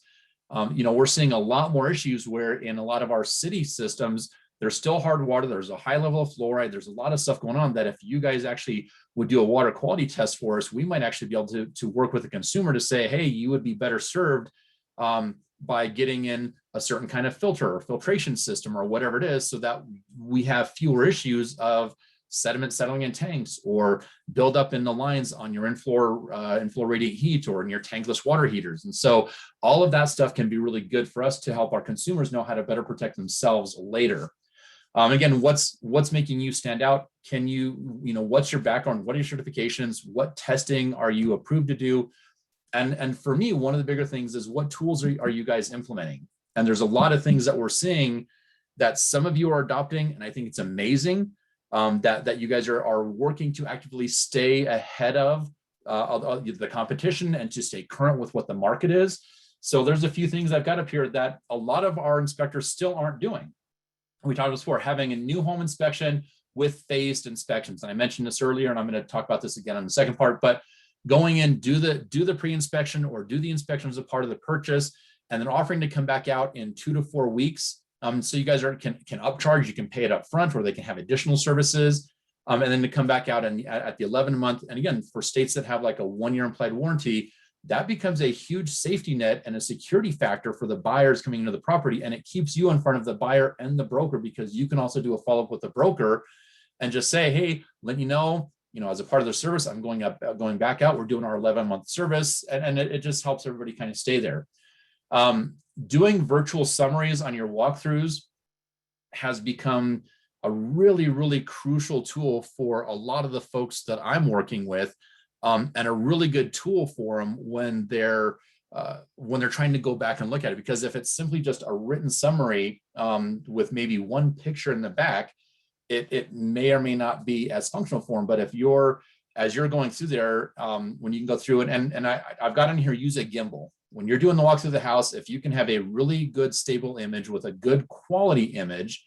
We're seeing a lot more issues where in a lot of our city systems, there's still hard water. There's a high level of fluoride. There's a lot of stuff going on that if you guys actually would do a water quality test for us, we might actually be able to work with the consumer to say, hey, you would be better served by getting in a certain kind of filter or filtration system or whatever it is, so that we have fewer issues of sediment settling in tanks or build up in the lines on your inflow radiant heat or in your tankless water heaters. And so all of that stuff can be really good for us to help our consumers know how to better protect themselves later. Again, what's making you stand out? Can what's your background? What are your certifications? What testing are you approved to do? And for me, one of the bigger things is what tools are you guys implementing? And there's a lot of things that we're seeing that some of you are adopting, and I think it's amazing. that you guys are working to actively stay ahead of the competition and to stay current with what the market is. So there's a few things I've got up here that a lot of our inspectors still aren't doing. We talked about before, having a new home inspection with phased inspections. And I mentioned this earlier, and I'm going to talk about this again on the second part, but going in, do the pre-inspection or do the inspection as a part of the purchase, and then offering to come back out in 2 to 4 weeks. So you guys can upcharge, you can pay it up front, or they can have additional services. And then to come back out at the 11 month. And again, for states that have like a 1-year implied warranty, that becomes a huge safety net and a security factor for the buyers coming into the property. And it keeps you in front of the buyer and the broker, because you can also do a follow-up with the broker and just say, hey, let you know, as a part of the service, I'm going back out. We're doing our 11-month service. And it just helps everybody kind of stay there. Doing virtual summaries on your walkthroughs has become a really, really crucial tool for a lot of the folks that I'm working with, and a really good tool for them when they're trying to go back and look at it. Because if it's simply just a written summary with maybe one picture in the back, it may or may not be as functional for them. But if as you're going through there, when you can go through it, and I've got in here, use a gimbal. When you're doing the walk through the house, if you can have a really good stable image with a good quality image,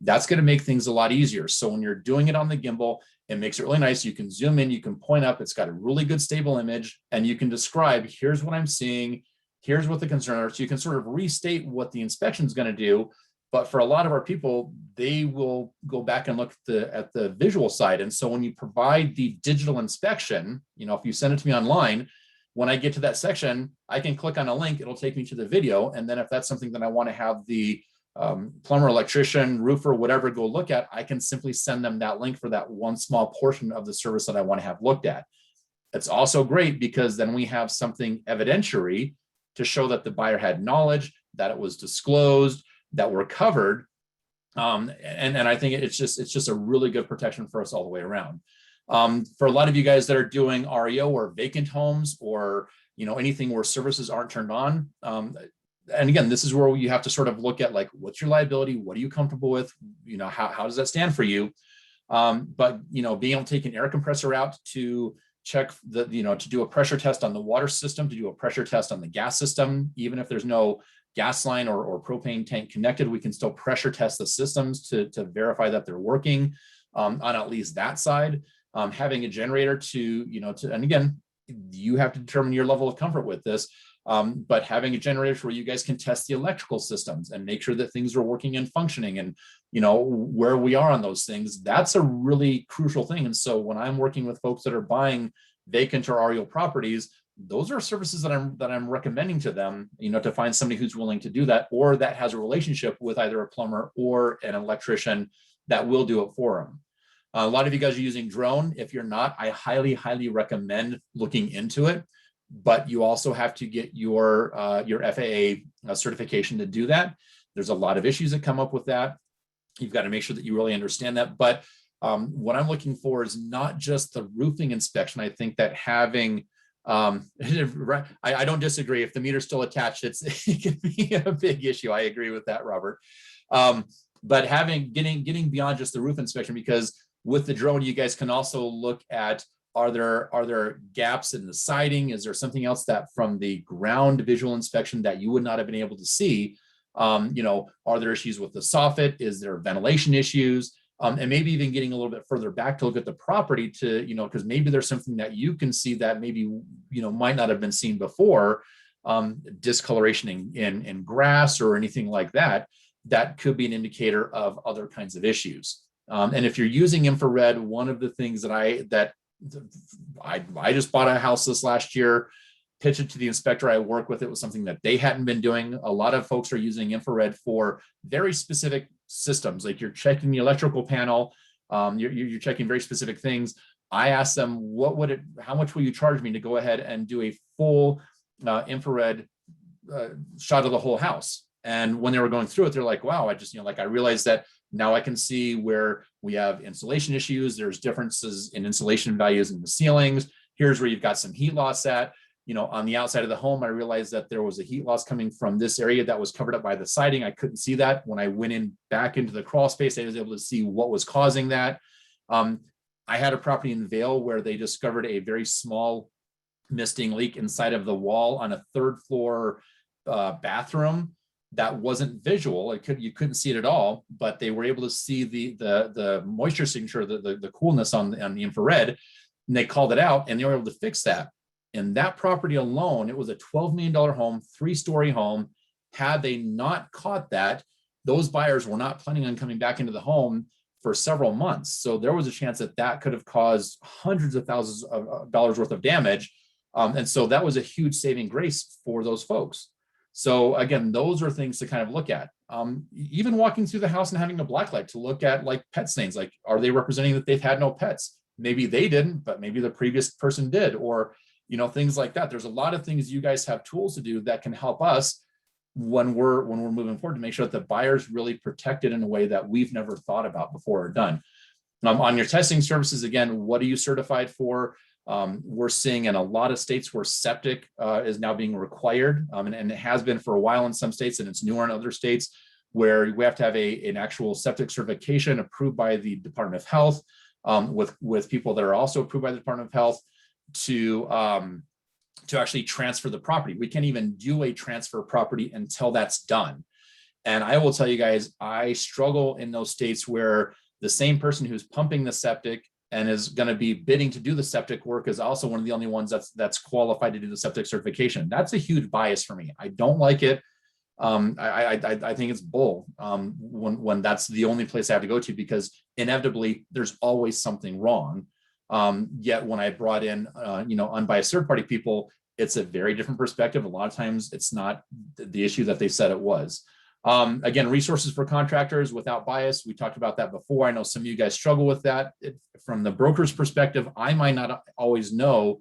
that's going to make things a lot easier. So when you're doing it on the gimbal, it makes it really nice. You can zoom in, you can point up, it's got a really good stable image, and you can describe, here's what I'm seeing, here's what the concerns are. So you can sort of restate what the inspection is going to do. But for a lot of our people, they will go back and look at the visual side. And so when you provide the digital inspection, if you send it to me online, when I get to that section, I can click on a link, it'll take me to the video. And then if that's something that I want to have the plumber, electrician, roofer, whatever, go look at, I can simply send them that link for that one small portion of the service that I want to have looked at. It's also great because then we have something evidentiary to show that the buyer had knowledge, that it was disclosed, that we're covered. And I think it's just a really good protection for us all the way around. For a lot of you guys that are doing REO or vacant homes, or anything where services aren't turned on, and again, this is where you have to sort of look at, like, what's your liability? What are you comfortable with? How does that stand for you? But being able to take an air compressor out to check to do a pressure test on the water system, to do a pressure test on the gas system, even if there's no gas line or propane tank connected, we can still pressure test the systems to verify that they're working on at least that side. Having a generator and again, you have to determine your level of comfort with this. But having a generator where you guys can test the electrical systems and make sure that things are working and functioning, and where we are on those things, that's a really crucial thing. And so when I'm working with folks that are buying vacant or REO properties, those are services that I'm recommending to them, to find somebody who's willing to do that, or that has a relationship with either a plumber or an electrician that will do it for them. A lot of you guys are using drone. If you're not, I highly, highly recommend looking into it. But you also have to get your FAA certification to do that. There's a lot of issues that come up with that. You've got to make sure that you really understand that. But what I'm looking for is not just the roofing inspection. I think that having, I don't disagree. If the meter's still attached, it can be a big issue. I agree with that, Robert. But getting beyond just the roof inspection, because with the drone, you guys can also look at, are there gaps in the siding? Is there something else that from the ground visual inspection that you would not have been able to see? Are there issues with the soffit? Is there ventilation issues? And maybe even getting a little bit further back to look at the property to, because maybe there's something that you can see that maybe, might not have been seen before, discoloration in grass or anything like that, that could be an indicator of other kinds of issues. And if you're using infrared, one of the things that I just bought a house this last year, pitched it to the inspector I work with. It was something that they hadn't been doing. A lot of folks are using infrared for very specific systems, like you're checking the electrical panel, you're checking very specific things. I asked them, how much will you charge me to go ahead and do a full infrared shot of the whole house? And when they were going through it, they're like, wow, I realized that now I can see where we have insulation issues. There's differences in insulation values in the ceilings. Here's where you've got some heat loss at. On the outside of the home, I realized that there was a heat loss coming from this area that was covered up by the siding. I couldn't see that. When I went back into the crawl space, I was able to see what was causing that. I had a property in Vail where they discovered a very small misting leak inside of the wall on a third floor bathroom that wasn't visual. You couldn't see it at all, but they were able to see the moisture signature, the coolness on the infrared, and they called it out and they were able to fix that. And that property alone, it was a $12 million home, 3-story home. Had they not caught that, those buyers were not planning on coming back into the home for several months. So there was a chance that that could have caused hundreds of thousands of dollars worth of damage. And so that was a huge saving grace for those folks. So again, those are things to kind of look at. Even walking through the house and having a blacklight to look at like pet stains, like are they representing that they've had no pets? Maybe they didn't, but maybe the previous person did, or things like that. There's a lot of things you guys have tools to do that can help us when we're moving forward to make sure that the buyer's really protected in a way that we've never thought about before or done. On your testing services, again, what are you certified for? We're seeing in a lot of states where septic is now being required, and it has been for a while in some states, and it's newer in other states where we have to have an actual septic certification approved by the Department of Health, with people that are also approved by the Department of Health to actually transfer the property. We can't even do a transfer of property until that's done. And I will tell you guys, I struggle in those states where the same person who's pumping the septic and is going to be bidding to do the septic work is also one of the only ones that's qualified to do the septic certification. That's a huge bias for me. I don't like it. I think it's bull when that's the only place I have to go to, because inevitably there's always something wrong. Yet when I brought in, unbiased third-party people, it's a very different perspective. A lot of times it's not the issue that they said it was. Again, resources for contractors without bias. We talked about that before. I know some of you guys struggle with that. From the broker's perspective, I might not always know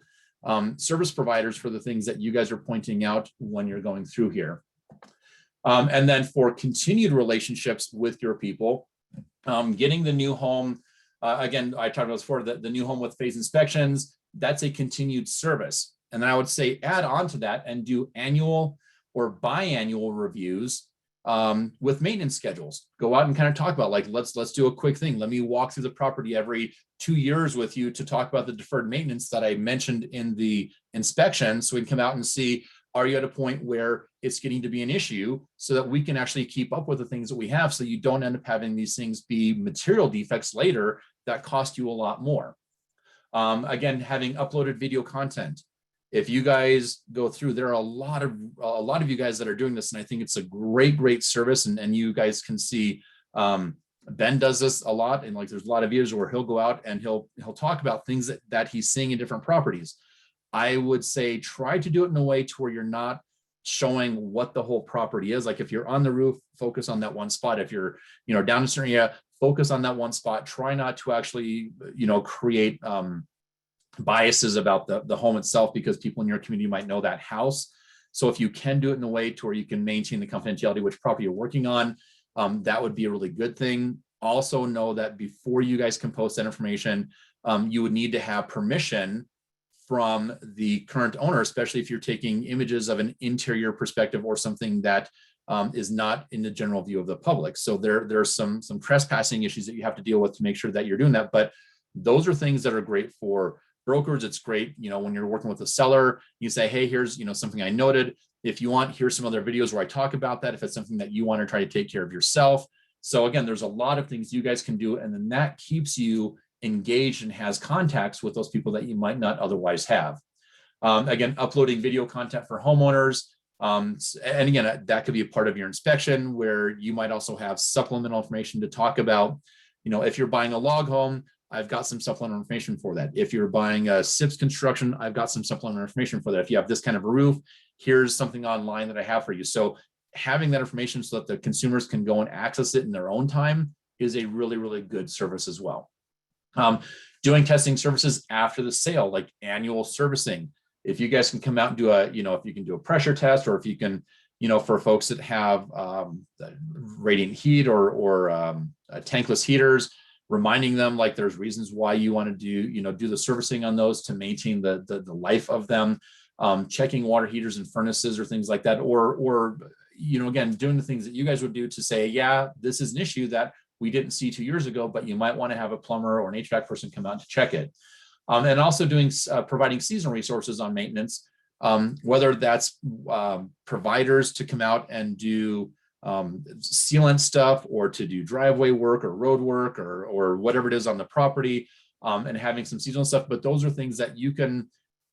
service providers for the things that you guys are pointing out when you're going through here. And then for continued relationships with your people, getting the new home, again, I talked about this before, the new home with phase inspections, that's a continued service. And then I would say add on to that and do annual or biannual reviews with maintenance schedules. Go out and kind of talk about, like, let's do a quick thing. Let me walk through the property every 2 years with you to talk about the deferred maintenance that I mentioned in the inspection, so we can come out and see, are you at a point where it's getting to be an issue, so that we can actually keep up with the things that we have, so you don't end up having these things be material defects later that cost you a lot more. Again, having uploaded video content. If you guys go through, there are a lot of you guys that are doing this, and I think it's a great service. And you guys can see Ben does this a lot, and like there's a lot of videos where he'll go out and he'll talk about things that he's seeing in different properties. I would say try to do it in a way to where you're not showing what the whole property is. Like if you're on the roof, focus on that one spot. If you're down in a certain area, focus on that one spot. Try not to actually create biases about the home itself, because people in your community might know that house. So if you can do it in a way to where you can maintain the confidentiality which property you're working on, that would be a really good thing. Also know that before you guys can post that information, you would need to have permission from the current owner, especially if you're taking images of an interior perspective or something that is not in the general view of the public. So there are some trespassing issues that you have to deal with to make sure that you're doing that. But those are things that are great for brokers. It's great, when you're working with a seller, you say, hey, here's, something I noted. If you want, here's some other videos where I talk about that, if it's something that you want to try to take care of yourself. So again, there's a lot of things you guys can do, and then that keeps you engaged and has contacts with those people that you might not otherwise have. Again, uploading video content for homeowners. And again, that could be a part of your inspection, where you might also have supplemental information to talk about. If you're buying a log home, I've got some supplemental information for that. If you're buying a SIPS construction, I've got some supplemental information for that. If you have this kind of a roof, here's something online that I have for you. So having that information so that the consumers can go and access it in their own time is a really good service as well. Doing testing services after the sale, like annual servicing. If you guys can come out and do if you can do a pressure test, or if you can, for folks that have radiant heat or tankless heaters, reminding them like there's reasons why you want to do the servicing on those to maintain the life of them. Checking water heaters and furnaces or things like that, or again, doing the things that you guys would do to say, yeah, this is an issue that we didn't see 2 years ago, but you might want to have a plumber or an HVAC person come out to check it. And also providing seasonal resources on maintenance, whether that's providers to come out and do sealant stuff, or to do driveway work or road work, or whatever it is on the property, and having some seasonal stuff. But those are things that you can,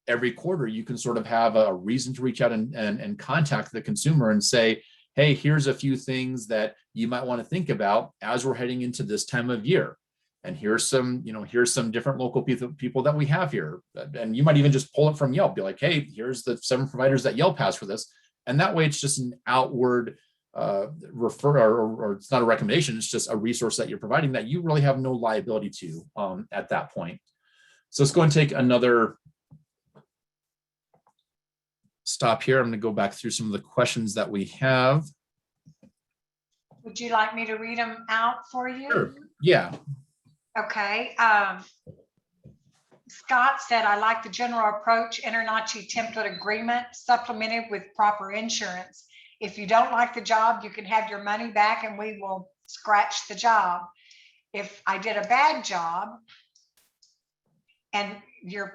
every quarter, you can sort of have a reason to reach out and contact the consumer and say, hey, here's a few things that you might want to think about as we're heading into this time of year. And here's some different local people that we have here. And you might even just pull it from Yelp, be like, hey, here's the 7 providers that Yelp has for this. And that way it's just an outward refer, or it's not a recommendation, it's just a resource that you're providing that you really have no liability to at that point. So let's go and take another stop here. I'm going to go back through some of the questions that we have. Would you like me to read them out for you? Sure. Yeah. Okay. Scott said, I like the general approach, InterNACHI template agreement supplemented with proper insurance. If you don't like the job, you can have your money back and we will scratch the job. If I did a bad job and you're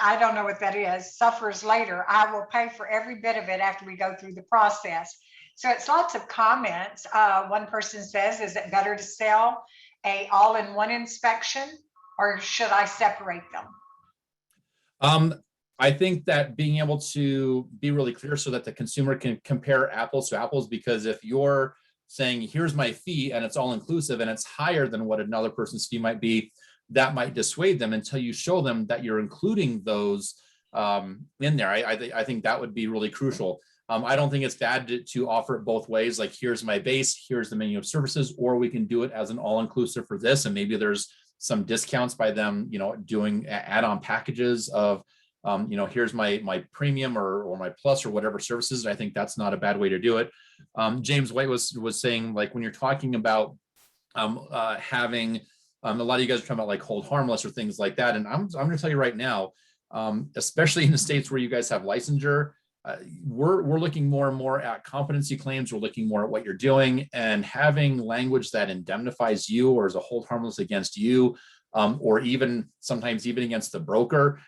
I don't know what that is, suffers later, I will pay for every bit of it after we go through the process. So it's lots of comments. One person says, is it better to sell a all-in-one inspection, or should I separate them? I think that being able to be really clear so that the consumer can compare apples to apples, because if you're saying, here's my fee and it's all inclusive and it's higher than what another person's fee might be, that might dissuade them until you show them that you're including those in there. I think that would be really crucial. I don't think it's bad to offer it both ways. Like, here's my base, here's the menu of services, or we can do it as an all-inclusive for this. And maybe there's some discounts by them, doing add-on packages of, here's my premium or my plus or whatever services. I think that's not a bad way to do it. James White was saying, like, when you're talking about having, a lot of you guys are talking about like hold harmless or things like that. And I'm going to tell you right now, especially in the states where you guys have licensure, we're looking more and more at competency claims. We're looking more at what you're doing, and having language that indemnifies you or is a hold harmless against you, or even sometimes even against the broker.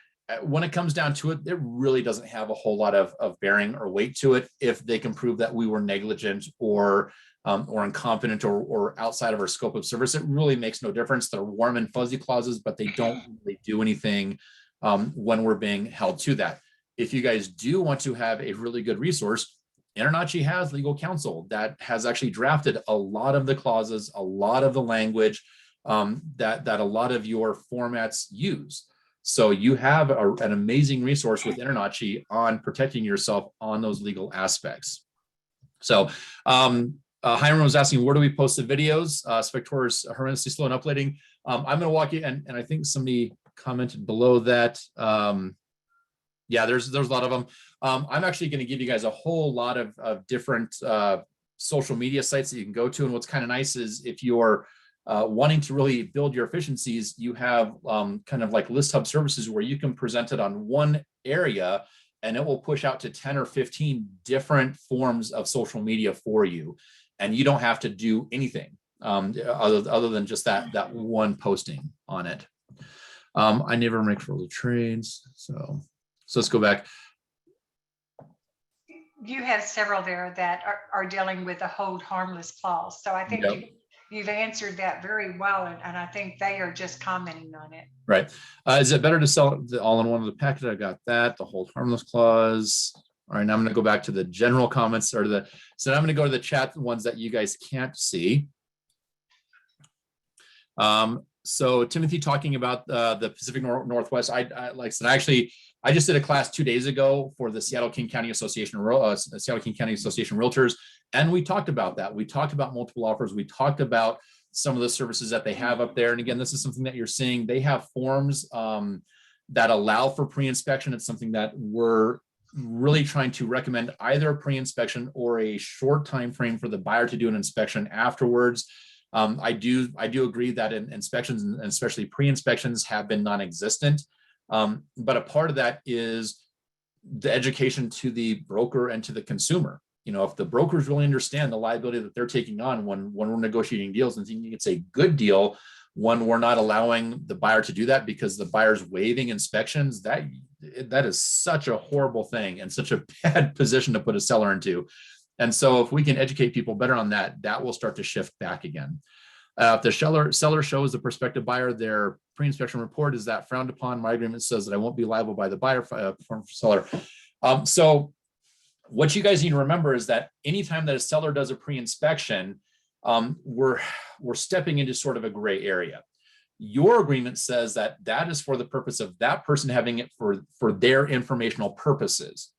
When it comes down to it, it really doesn't have a whole lot of bearing or weight to it if they can prove that we were negligent or incompetent or outside of our scope of service. It really makes no difference. They're warm and fuzzy clauses, but they don't really do anything when we're being held to that. If you guys do want to have a really good resource, InterNACHI has legal counsel that has actually drafted a lot of the clauses, a lot of the language that a lot of your formats use. So you have an amazing resource with InterNACHI on protecting yourself on those legal aspects. So Hiram was asking, where do we post the videos? Spector's horrendously slow in uploading. I'm going to walk you, and I think somebody commented below that. Yeah, there's a lot of them. I'm actually going to give you guys a whole lot of different social media sites that you can go to. And what's kind of nice is if you're wanting to really build your efficiencies, you have kind of like list hub services where you can present it on one area and it will push out to 10 or 15 different forms of social media for you. And you don't have to do anything other than just that one posting on it. I never make further trades. So let's go back. You have several there that are dealing with a hold harmless clause. So I think you've answered that very well. And I think they are just commenting on it. Right. Is it better to sell the all-in-one of the package? I got that. The hold harmless clause. All right. Now I'm going to go back to the general comments so now I'm going to go to the chat, the ones that you guys can't see. So Timothy talking about the Pacific Northwest. Like I said, I just did a class 2 days ago for the Seattle King County Association Realtors, and we talked about that. We talked about multiple offers. We talked about some of the services that they have up there. And again, this is something that you're seeing. They have forms that allow for pre-inspection. It's something that we're really trying to recommend, either a pre-inspection or a short time frame for the buyer to do an inspection afterwards. I do agree that inspections, and especially pre-inspections, have been non-existent. But a part of that is the education to the broker and to the consumer. if the brokers really understand the liability that they're taking on when we're negotiating deals and thinking it's a good deal, when we're not allowing the buyer to do that because the buyer's waiving inspections, that is such a horrible thing and such a bad position to put a seller into. And so if we can educate people better on that, that will start to shift back again. If the seller shows the prospective buyer their pre-inspection report, is that frowned upon? My agreement says that I won't be liable by the buyer for seller. So what you guys need to remember is that anytime that a seller does a pre-inspection, we're stepping into sort of a gray area. Your agreement says that that is for the purpose of that person having it for their informational purposes.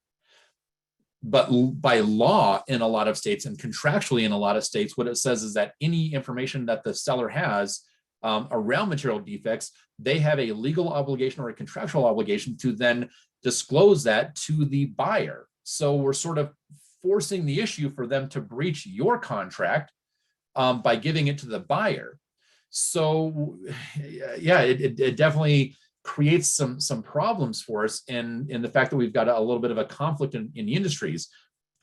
But by law in a lot of states and contractually in a lot of states, what it says is that any information that the seller has around material defects, they have a legal obligation or a contractual obligation to then disclose that to the buyer. So we're sort of forcing the issue for them to breach your contract by giving it to the buyer. So yeah, it definitely creates some problems for us in the fact that we've got a little bit of a conflict in the industries.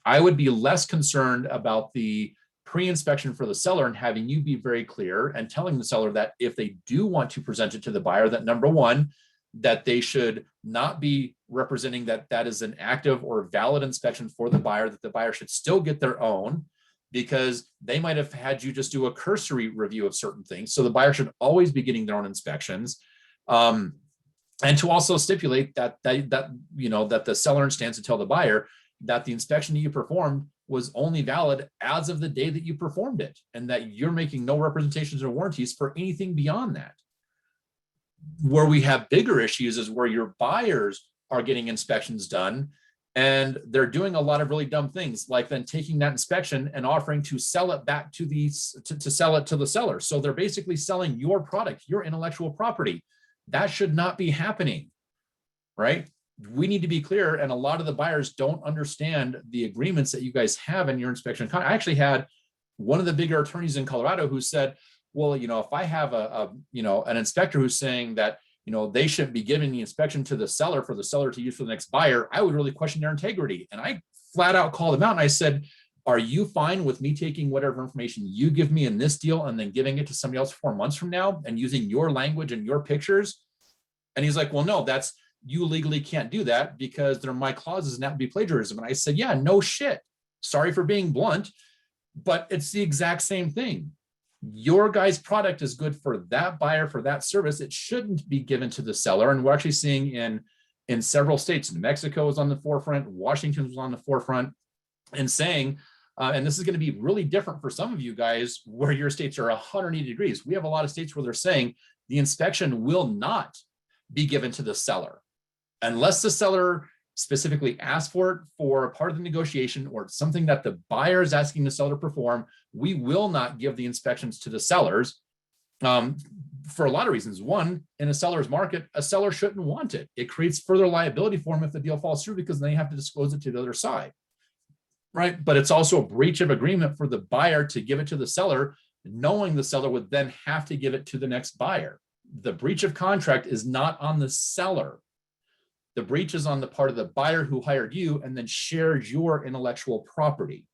I would be less concerned about the pre-inspection for the seller and having you be very clear and telling the seller that if they do want to present it to the buyer, that number one, that they should not be representing that that is an active or valid inspection for the buyer, that the buyer should still get their own, because they might have had you just do a cursory review of certain things. So the buyer should always be getting their own inspections. And to also stipulate that the seller understands to tell the buyer that the inspection that you performed was only valid as of the day that you performed it, and that you're making no representations or warranties for anything beyond that. Where we have bigger issues is where your buyers are getting inspections done and they're doing a lot of really dumb things, like then taking that inspection and offering to sell it back to sell it to the seller. So they're basically selling your product, your intellectual property. That should not be happening, right? We need to be clear, and a lot of the buyers don't understand the agreements that you guys have in your inspection. I actually had one of the bigger attorneys in Colorado who said, well, if I have an inspector who's saying that, they shouldn't be giving the inspection to the seller for the seller to use for the next buyer, I would really question their integrity. And I flat out called them out and I said, are you fine with me taking whatever information you give me in this deal and then giving it to somebody else 4 months from now and using your language and your pictures? And he's like, well, no, you legally can't do that because they're my clauses and that would be plagiarism. And I said, yeah, no shit. Sorry for being blunt, but it's the exact same thing. Your guy's product is good for that buyer, for that service. It shouldn't be given to the seller. And we're actually seeing in several states, New Mexico is on the forefront, Washington was on the forefront, and saying, and this is going to be really different for some of you guys where your states are 180 degrees. We have a lot of states where they're saying the inspection will not be given to the seller unless the seller specifically asks for it for a part of the negotiation or something that the buyer is asking the seller to perform. We will not give the inspections to the sellers for a lot of reasons. One, in a seller's market, a seller shouldn't want it. It creates further liability for them if the deal falls through because they have to disclose it to the other side, right? But it's also a breach of agreement for the buyer to give it to the seller, knowing the seller would then have to give it to the next buyer. The breach of contract is not on the seller. The breach is on the part of the buyer who hired you and then shared your intellectual property.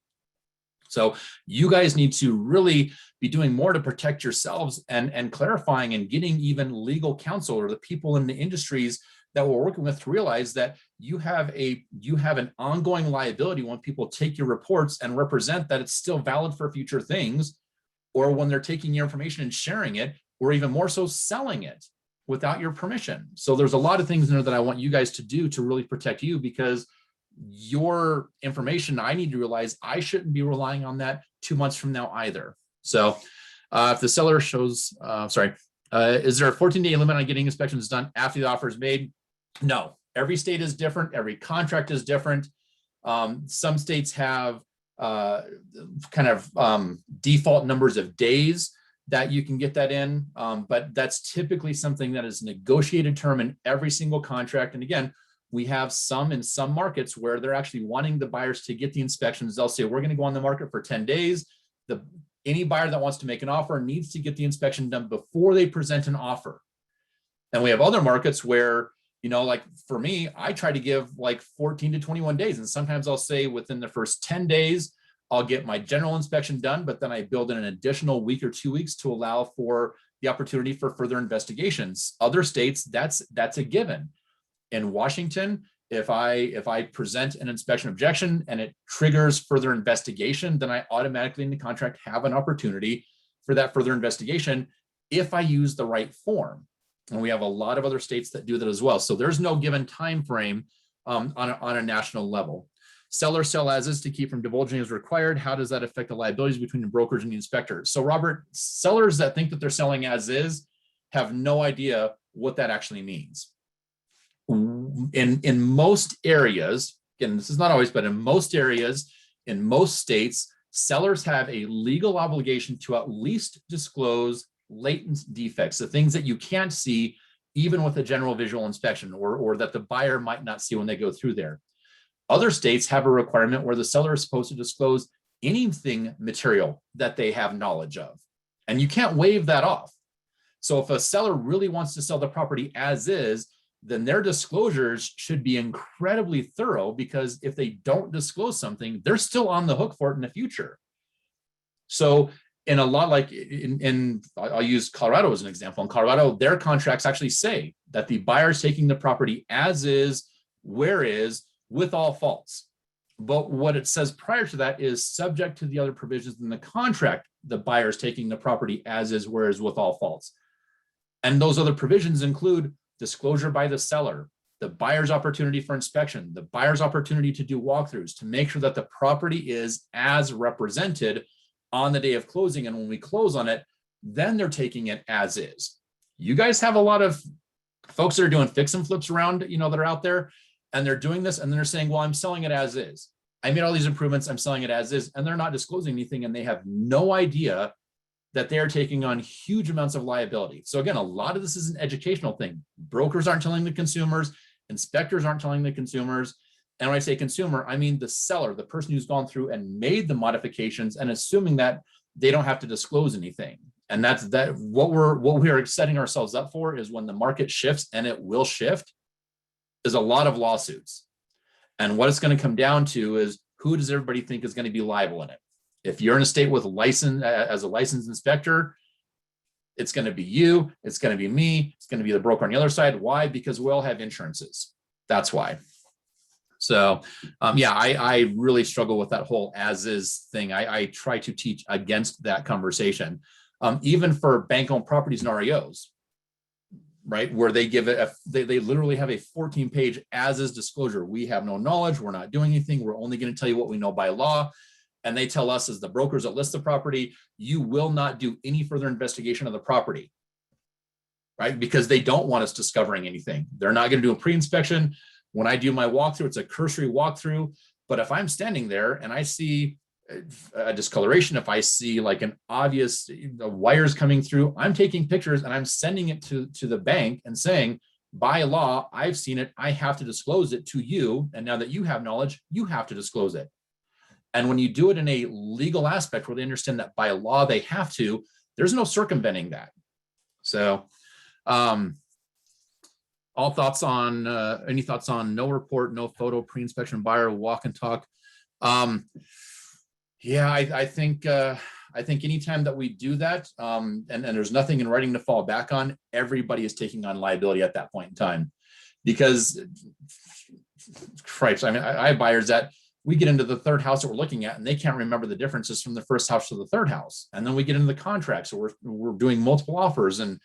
So you guys need to really be doing more to protect yourselves and clarifying and getting even legal counsel or the people in the industries that we're working with to realize that you have an ongoing liability when people take your reports and represent that it's still valid for future things, or when they're taking your information and sharing it, or even more so selling it without your permission. So there's a lot of things in there that I want you guys to do to really protect you, because your information, I need to realize I shouldn't be relying on that 2 months from now either. So if the seller shows, is there a 14-day limit on getting inspections done after the offer is made? No, every state is different. Every contract is different. Some states have default numbers of days that you can get that in. But that's typically something that is a negotiated term in every single contract. And again, we have some in some markets where they're actually wanting the buyers to get the inspections. They'll say, we're going to go on the market for 10 days. Any buyer that wants to make an offer needs to get the inspection done before they present an offer. And we have other markets where Like for me, I try to give like 14 to 21 days. And sometimes I'll say within the first 10 days, I'll get my general inspection done, but then I build in an additional week or 2 weeks to allow for the opportunity for further investigations. Other states, that's a given. In Washington, if I present an inspection objection and it triggers further investigation, then I automatically in the contract have an opportunity for that further investigation if I use the right form. And we have a lot of other states that do that as well. So there's no given time frame on a national level. Sellers sell as is to keep from divulging as required. How does that affect the liabilities between the brokers and the inspector? So Robert, sellers that think that they're selling as is have no idea what that actually means. In most areas, again, this is not always, but in most areas, in most states, sellers have a legal obligation to at least disclose latent defects, the things that you can't see even with a general visual inspection, or that the buyer might not see when they go through there. Other states have a requirement where the seller is supposed to disclose anything material that they have knowledge of, and you can't waive that off. So if a seller really wants to sell the property as is, then their disclosures should be incredibly thorough, because if they don't disclose something, they're still on the hook for it in the future. So in a lot, like I'll use Colorado as an example. In Colorado, their contracts actually say that the buyer is taking the property as is, where is, with all faults. But what it says prior to that is subject to the other provisions in the contract, the buyer is taking the property as is, where is, with all faults. And those other provisions include disclosure by the seller, the buyer's opportunity for inspection, the buyer's opportunity to do walkthroughs to make sure that the property is as represented on the day of closing. And when we close on it, then they're taking it as is. You guys have a lot of folks that are doing fix and flips around, that are out there, and they're doing this and they're saying, well, I'm selling it as is. I made all these improvements, I'm selling it as is, and they're not disclosing anything, and they have no idea that they are taking on huge amounts of liability. So again, a lot of this is an educational thing. Brokers aren't telling the consumers, inspectors aren't telling the consumers. And when I say consumer, I mean the seller, the person who's gone through and made the modifications and assuming that they don't have to disclose anything. And that's what we are setting ourselves up for is when the market shifts, and it will shift, is a lot of lawsuits. And what it's going to come down to is, who does everybody think is going to be liable in it? If you're in a state with license as a licensed inspector, it's going to be you, it's going to be me, it's going to be the broker on the other side. Why? Because we all have insurances. That's why. So yeah, I really struggle with that whole as is thing. I try to teach against that conversation, even for bank-owned properties and REOs, right? Where they give it, they literally have a 14-page as is disclosure. We have no knowledge, we're not doing anything, we're only going to tell you what we know by law. And they tell us as the brokers that list the property, you will not do any further investigation of the property, right? Because they don't want us discovering anything. They're not going to do a pre-inspection. When I do my walkthrough, it's a cursory walkthrough. But if I'm standing there and I see a discoloration, if I see like an obvious wires coming through, I'm taking pictures and I'm sending it to the bank and saying, by law, I've seen it, I have to disclose it to you. And now that you have knowledge, you have to disclose it. And when you do it in a legal aspect where they understand that by law they have to, there's no circumventing that. So all thoughts on, any thoughts on no report, no photo, pre-inspection buyer, walk and talk? Yeah, I think anytime that we do that, and there's nothing in writing to fall back on, everybody is taking on liability at that point in time. Because, Christ, I mean, I have buyers that we get into the third house that we're looking at and they can't remember the differences from the first house to the third house. And then we get into the contract. So we're doing multiple offers. And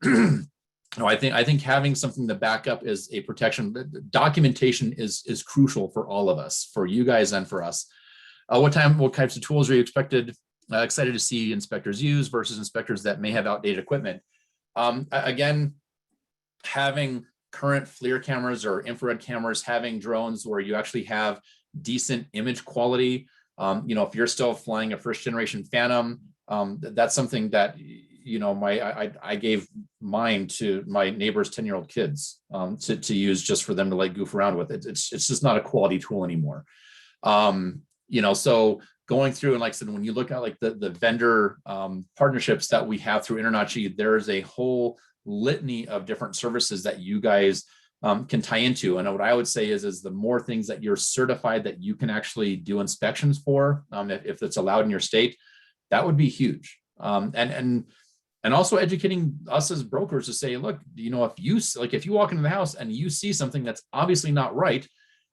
no, I think having something to back up is a protection. Documentation is crucial for all of us, for you guys and for us. What types of tools are you excited to see inspectors use versus inspectors that may have outdated equipment? Again, having current FLIR cameras or infrared cameras, having drones where you actually have decent image quality. If you're still flying a first generation Phantom, that's something that, I gave mine to my neighbor's 10-year-old kids to use just for them to like goof around with it. It's just not a quality tool anymore. So going through, and like I said, when you look at like the vendor partnerships that we have through InterNACHI, there's a whole litany of different services that you guys can tie into. And what I would say is the more things that you're certified that you can actually do inspections for, if it's allowed in your state, that would be huge. And also educating us as brokers to say, look, if you walk into the house and you see something that's obviously not right,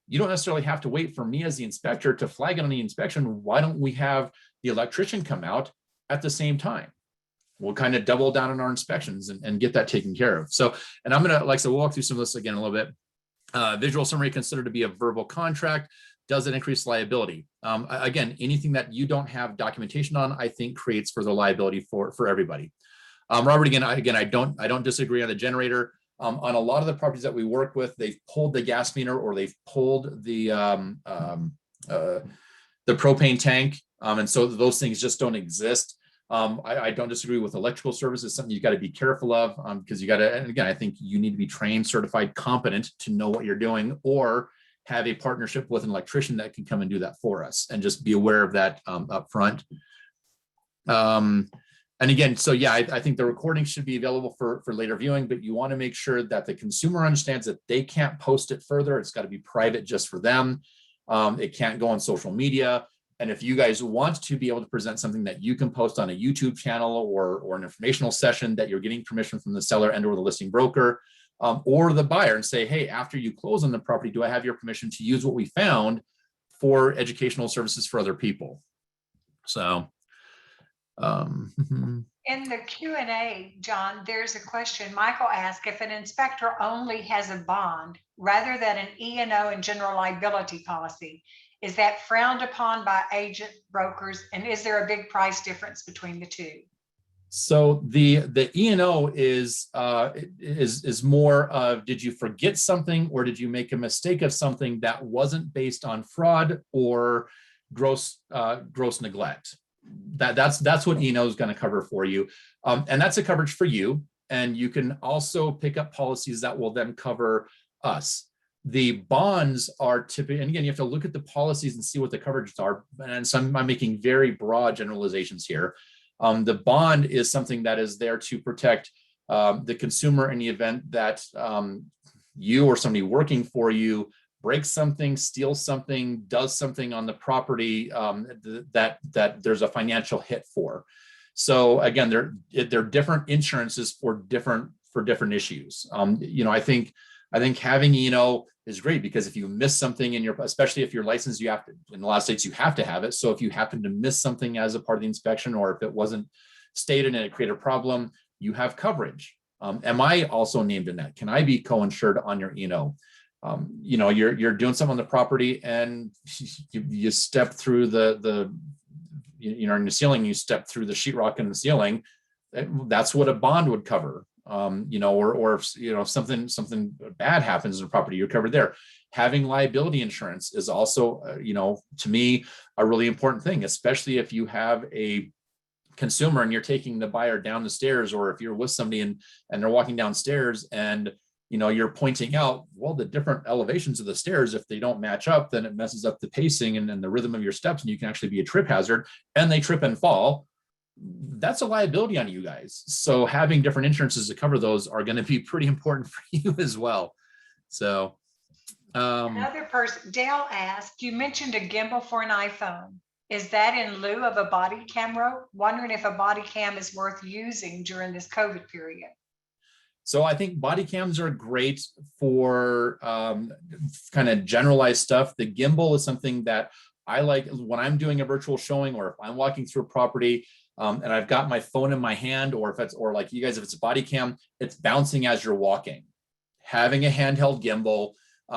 you don't necessarily have to wait for me as the inspector to flag it on the inspection. Why don't we have the electrician come out at the same time? We'll kind of double down on our inspections and get that taken care of. So, and I'm going to, like I said, we'll walk through some of this again a little bit. Visual summary considered to be a verbal contract. Does it increase liability? Again, anything that you don't have documentation on, I think creates further liability for everybody. Robert, I don't disagree on the generator. On a lot of the properties that we work with, they've pulled the gas meter or they've pulled the propane tank, and so those things just don't exist. I don't disagree with electrical services. Something you got to be careful of, because you got to. And again, I think you need to be trained, certified, competent to know what you're doing, or have a partnership with an electrician that can come and do that for us, and just be aware of that up front. And again, so yeah, I think the recording should be available for later viewing, but you want to make sure that the consumer understands that they can't post it further. It's got to be private just for them. It can't go on social media. And if you guys want to be able to present something that you can post on a YouTube channel or an informational session, that you're getting permission from the seller and or the listing broker, or the buyer, and say, hey, after you close on the property, do I have your permission to use what we found for educational services for other people? So in the Q&A, John, there's a question. Michael asked, if an inspector only has a bond rather than an E&O and general liability policy, is that frowned upon by agent brokers? And is there a big price difference between the two? So the E&O is more of, did you forget something, or did you make a mistake of something that wasn't based on fraud or gross neglect? That's what E&O is going to cover for you, and that's a coverage for you. And you can also pick up policies that will then cover us. The bonds are typically, and again, you have to look at the policies and see what the coverages are. And so I'm making very broad generalizations here. The bond is something that is there to protect the consumer in the event that you or somebody working for you breaks something, steals something, does something on the property that there's a financial hit for. So again, they're different insurances for different issues. I think having is great, because if you miss something in especially if you're licensed, you have to, in a lot of states you have to have it. So if you happen to miss something as a part of the inspection, or if it wasn't stated and it created a problem, you have coverage. Am I also named in that? Can I be co-insured on your E&O? You're doing something on the property and you step through in the ceiling, you step through the sheetrock in the ceiling. That's what a bond would cover. Or if something bad happens in the property, you're covered there. Having liability insurance is also, to me, a really important thing, especially if you have a consumer and you're taking the buyer down the stairs, or if you're with somebody and they're walking downstairs and you're pointing out, well, the different elevations of the stairs, if they don't match up, then it messes up the pacing and the rhythm of your steps, and you can actually be a trip hazard, and they trip and fall. That's a liability on you guys. So having different insurances to cover those are going to be pretty important for you as well. So another person, Dale asked, you mentioned a gimbal for an iPhone. Is that in lieu of a body camera? Wondering if a body cam is worth using during this COVID period. So I think body cams are great for kind of generalized stuff. The gimbal is something that I like when I'm doing a virtual showing, or if I'm walking through a property and I've got my phone in my hand, or like you guys, if it's a body cam, it's bouncing as you're walking. Having a handheld gimbal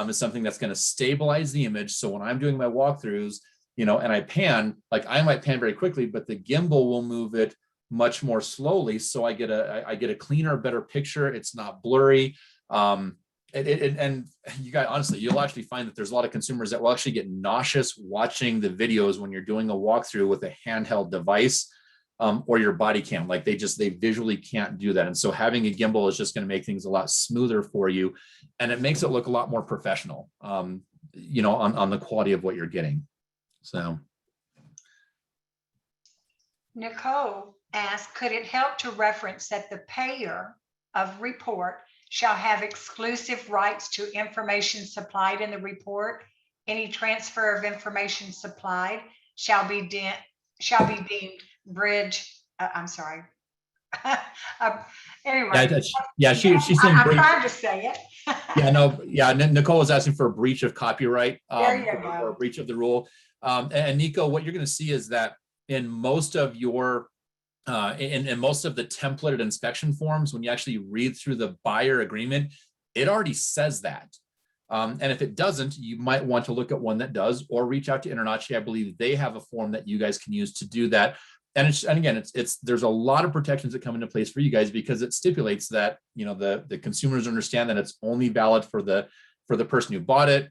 is something that's going to stabilize the image. So when I'm doing my walkthroughs, and I pan, like I might pan very quickly, but the gimbal will move it much more slowly. So I get a cleaner, better picture. It's not blurry. And you guys, honestly, you'll actually find that there's a lot of consumers that will actually get nauseous watching the videos when you're doing a walkthrough with a handheld device or your body cam. Like they visually can't do that. And so having a gimbal is just going to make things a lot smoother for you. And it makes it look a lot more professional, on the quality of what you're getting. So. Nicole asked, could it help to reference that the payer of report shall have exclusive rights to information supplied in the report. Any transfer of information supplied shall be deemed breach. I'm sorry. Anyway, Yeah, she's saying I'm breach. trying to say it. Yeah, no, yeah. Nicole was asking for a breach of copyright, There you go. or a breach of the rule. And Nico, what you're going to see is that in most of your in most of the templated inspection forms, when you actually read through the buyer agreement, it already says that. And if it doesn't, you might want to look at one that does, or reach out to InterNACHI. I believe they have a form that you guys can use to do that. And again, there's a lot of protections that come into place for you guys, because it stipulates that, you know, the consumers understand that it's only valid for the person who bought it.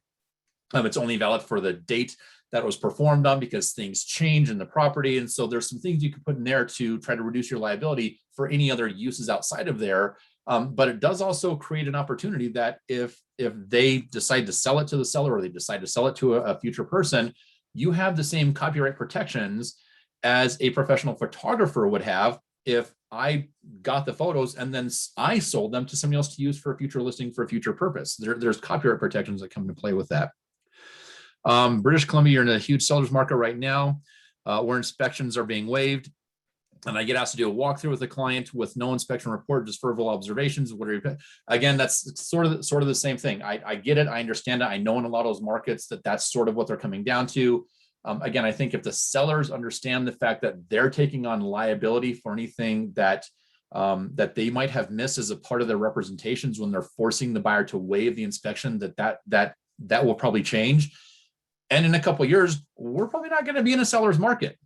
It's only valid for the date that was performed on, because things change in the property. And so there's some things you can put in there to try to reduce your liability for any other uses outside of there. But it does also create an opportunity that if they decide to sell it to the seller, or they decide to sell it to a future person, you have the same copyright protections as a professional photographer would have if I got the photos and then I sold them to somebody else to use for a future listing for a future purpose. There's copyright protections that come into play with that. British Columbia, you're in a huge seller's market right now, where inspections are being waived. And I get asked to do a walkthrough with a client with no inspection report, just verbal observations. Again, that's sort of the same thing. I get it. I understand it. I know in a lot of those markets that's sort of what they're coming down to. Again, I think if the sellers understand the fact that they're taking on liability for anything that they might have missed as a part of their representations when they're forcing the buyer to waive the inspection, that will probably change. And in a couple of years, we're probably not going to be in a seller's market,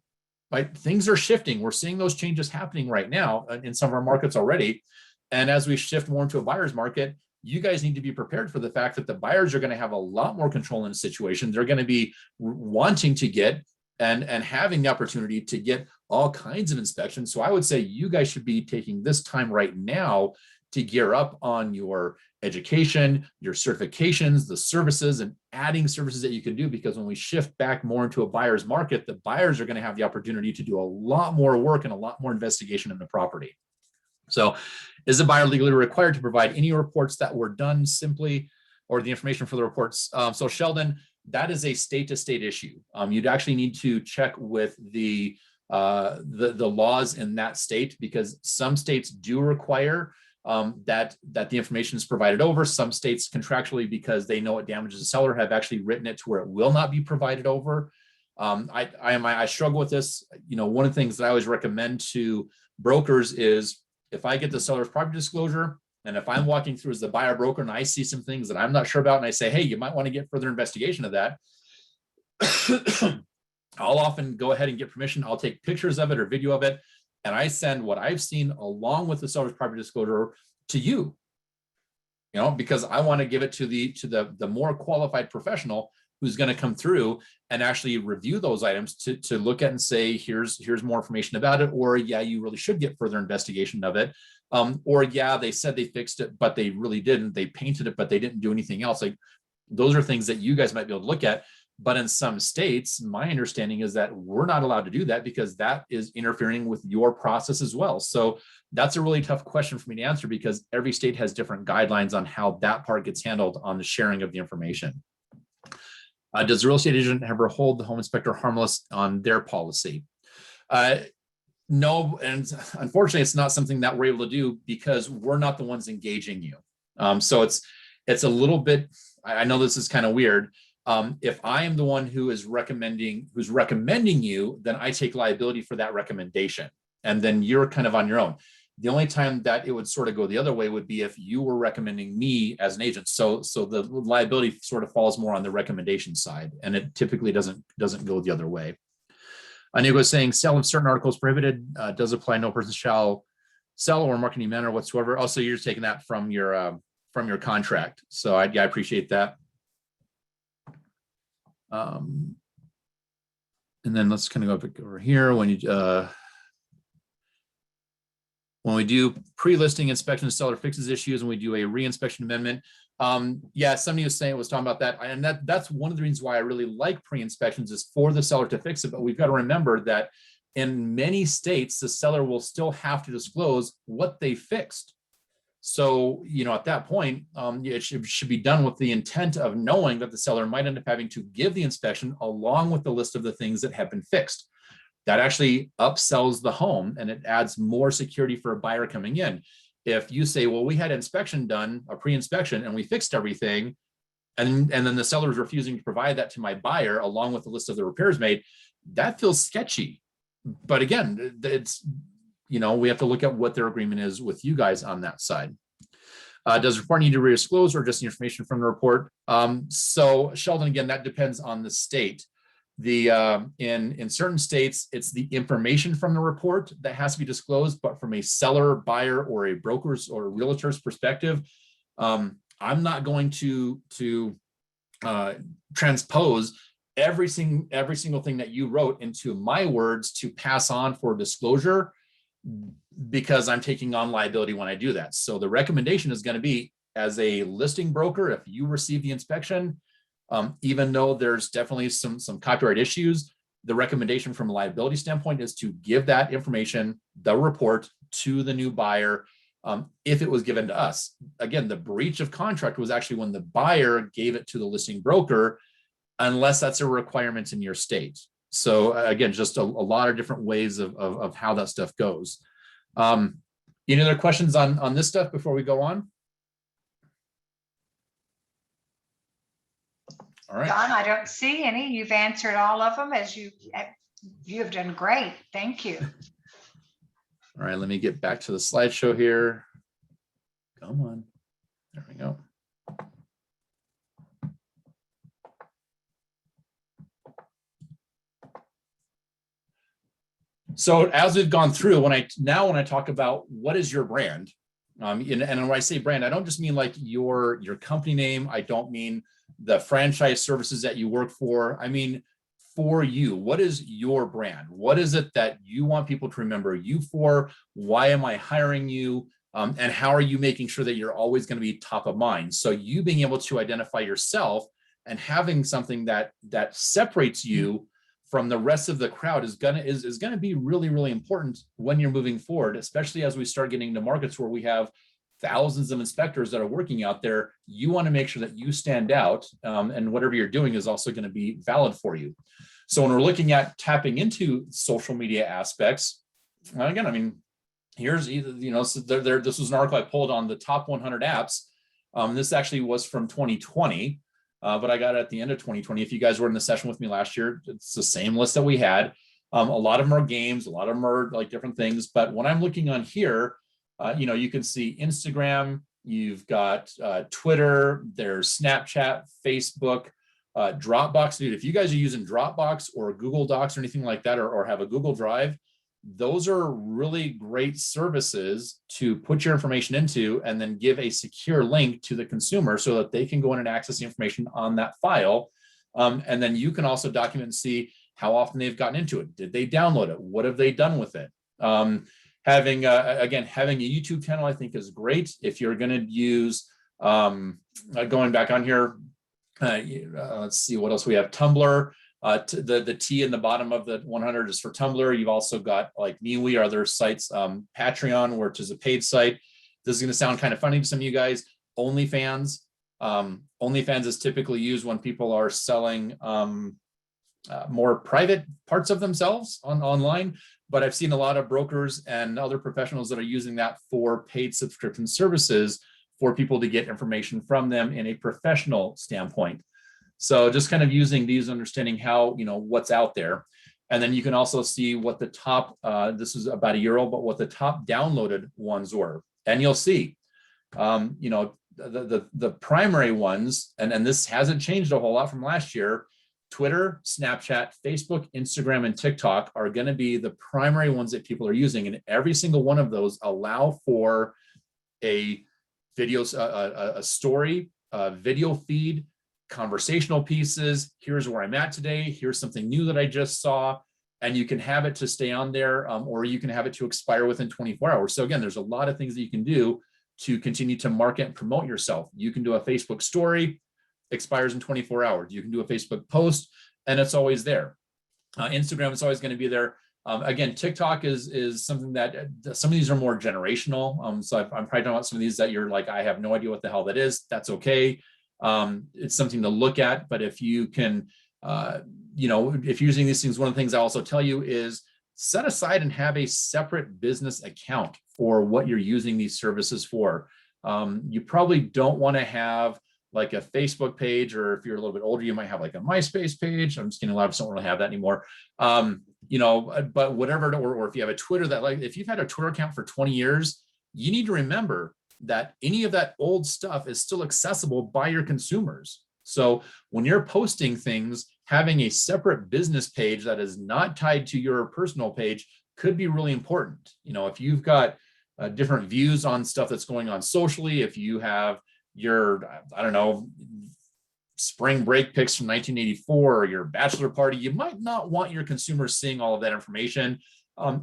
right? Things are shifting. We're seeing those changes happening right now in some of our markets already. And as we shift more into a buyer's market, you guys need to be prepared for the fact that the buyers are going to have a lot more control in the situation. They're going to be wanting to get and having the opportunity to get all kinds of inspections. So I would say you guys should be taking this time right now to gear up on your education, your certifications, the services, and adding services that you can do, because when we shift back more into a buyer's market, the buyers are going to have the opportunity to do a lot more work and a lot more investigation in the property. So is the buyer legally required to provide any reports that were done simply, or the information for the reports? So Sheldon, that is a state-to-state issue. You'd actually need to check with the laws in that state, because some states do require that the information is provided over. Some states contractually, because they know it damages the seller, have actually written it to where it will not be provided over. I struggle with this. You know, one of the things that I always recommend to brokers is, if I get the seller's property disclosure, and if I'm walking through as the buyer broker and I see some things that I'm not sure about, and I say, hey, you might want to get further investigation of that, I'll often go ahead and get permission. I'll take pictures of it or video of it, and I send what I've seen along with the seller's property disclosure to you, because I want to give it to the more qualified professional who's going to come through and actually review those items to look at and say, here's more information about it, or yeah, you really should get further investigation of it, or yeah, they said they fixed it, but they really didn't. They painted it, but they didn't do anything else. Like, those are things that you guys might be able to look at. But in some states, my understanding is that we're not allowed to do that, because that is interfering with your process as well. So that's a really tough question for me to answer, because every state has different guidelines on how that part gets handled on the sharing of the information. Does the real estate agent ever hold the home inspector harmless on their policy? No, and unfortunately, it's not something that we're able to do, because we're not the ones engaging you. So it's a little bit, I know this is kind of weird. If I am the one who's recommending you, then I take liability for that recommendation, and then you're kind of on your own. The only time that it would sort of go the other way would be if you were recommending me as an agent. So the liability sort of falls more on the recommendation side, and it typically doesn't go the other way. Anigo is saying sale of certain articles prohibited, does apply. No person shall sell or market any manner whatsoever. Also, you're just taking that from your contract. So I appreciate that. And then let's kind of go back over here. When we do pre-listing inspection, the seller fixes issues, and we do a re-inspection amendment. Yeah, somebody was talking about that, and that's one of the reasons why I really like pre-inspections, is for the seller to fix it. But we've got to remember that in many states, the seller will still have to disclose what they fixed. So, at that point, it should be done with the intent of knowing that the seller might end up having to give the inspection along with the list of the things that have been fixed. That actually upsells the home, and it adds more security for a buyer coming in. If you say, well, we had inspection done, a pre-inspection, and we fixed everything, and then the seller is refusing to provide that to my buyer along with the list of the repairs made, that feels sketchy. But again, it's, we have to look at what their agreement is with you guys on that side. Does the report need to be disclosed or just the information from the report? So Sheldon, again, that depends on the state. In certain states, it's the information from the report that has to be disclosed, but from a seller, buyer, or a broker's or a realtor's perspective, I'm not going to transpose every single thing that you wrote into my words to pass on for disclosure, because I'm taking on liability when I do that. So the recommendation is going to be, as a listing broker, if you receive the inspection, even though there's definitely some copyright issues, the recommendation from a liability standpoint is to give that information, the report, to the new buyer, if it was given to us. Again, the breach of contract was actually when the buyer gave it to the listing broker, unless that's a requirement in your state. So again, just a lot of different ways of how that stuff goes. Any other questions on this stuff before we go on? All right. Don, I don't see any. You've answered all of them, as you have done great. Thank you. All right, let me get back to the slideshow here. Come on. There we go. So as we've gone through, when I talk about what is your brand, and when I say brand, I don't just mean like your company name. I don't mean the franchise services that you work for. I mean, for you, what is your brand? What is it that you want people to remember you for? Why am I hiring you? And how are you making sure that you're always going to be top of mind? So you being able to identify yourself and having something that separates you from the rest of the crowd is gonna be really, really important when you're moving forward, especially as we start getting into markets where we have thousands of inspectors that are working out there. You want to make sure that you stand out, and whatever you're doing is also going to be valid for you. So when we're looking at tapping into social media aspects, again, I mean, here's either, so this was an article I pulled on the top 100 apps. This actually was from 2020. But I got it at the end of 2020. If you guys were in the session with me last year, it's the same list that we had. A lot of them are games, a lot of them are like different things. But when I'm looking on here, you can see Instagram, you've got Twitter, there's Snapchat, Facebook, Dropbox. Dude, if you guys are using Dropbox or Google Docs or anything like that, or have a Google Drive, those are really great services to put your information into and then give a secure link to the consumer so that they can go in and access the information on that file. And then you can also document and see how often they've gotten into it. Did they download it? What have they done with it? Having a YouTube channel, I think, is great. If you're going to use, going back on here, let's see what else we have. Tumblr. The T in the bottom of the 100 is for Tumblr. You've also got like MeWe or other sites, Patreon, which is a paid site. This is going to sound kind of funny to some of you guys. OnlyFans. OnlyFans is typically used when people are selling more private parts of themselves online. But I've seen a lot of brokers and other professionals that are using that for paid subscription services for people to get information from them in a professional standpoint. So just kind of using these, understanding how, what's out there. And then you can also see what the top, this is about a year old, but what the top downloaded ones were. And you'll see, the primary ones, and this hasn't changed a whole lot from last year. Twitter, Snapchat, Facebook, Instagram, and TikTok are going to be the primary ones that people are using. And every single one of those allow for a video, a story, a video feed, conversational pieces. Here's where I'm at today. Here's something new that I just saw. And you can have it to stay on there, or you can have it to expire within 24 hours. So again, there's a lot of things that you can do to continue to market and promote yourself. You can do a Facebook story, expires in 24 hours. You can do a Facebook post, and it's always there. Instagram is always going to be there. Again, TikTok is something that some of these are more generational. So I'm probably talking about some of these that you're like, I have no idea what the hell that is. That's okay. It's something to look at, but if you can, if you're using these things, one of the things I also tell you is set aside and have a separate business account for what you're using these services for. You probably don't want to have like a Facebook page, or if you're a little bit older, you might have like a MySpace page. I'm just kidding, a lot of us don't really have that anymore. But whatever, or if you have a Twitter that, like, if you've had a Twitter account for 20 years, you need to remember that any of that old stuff is still accessible by your consumers. So when you're posting things, having a separate business page that is not tied to your personal page could be really important. If you've got different views on stuff that's going on socially, if you have your, I don't know, spring break pics from 1984 or your bachelor party, you might not want your consumers seeing all of that information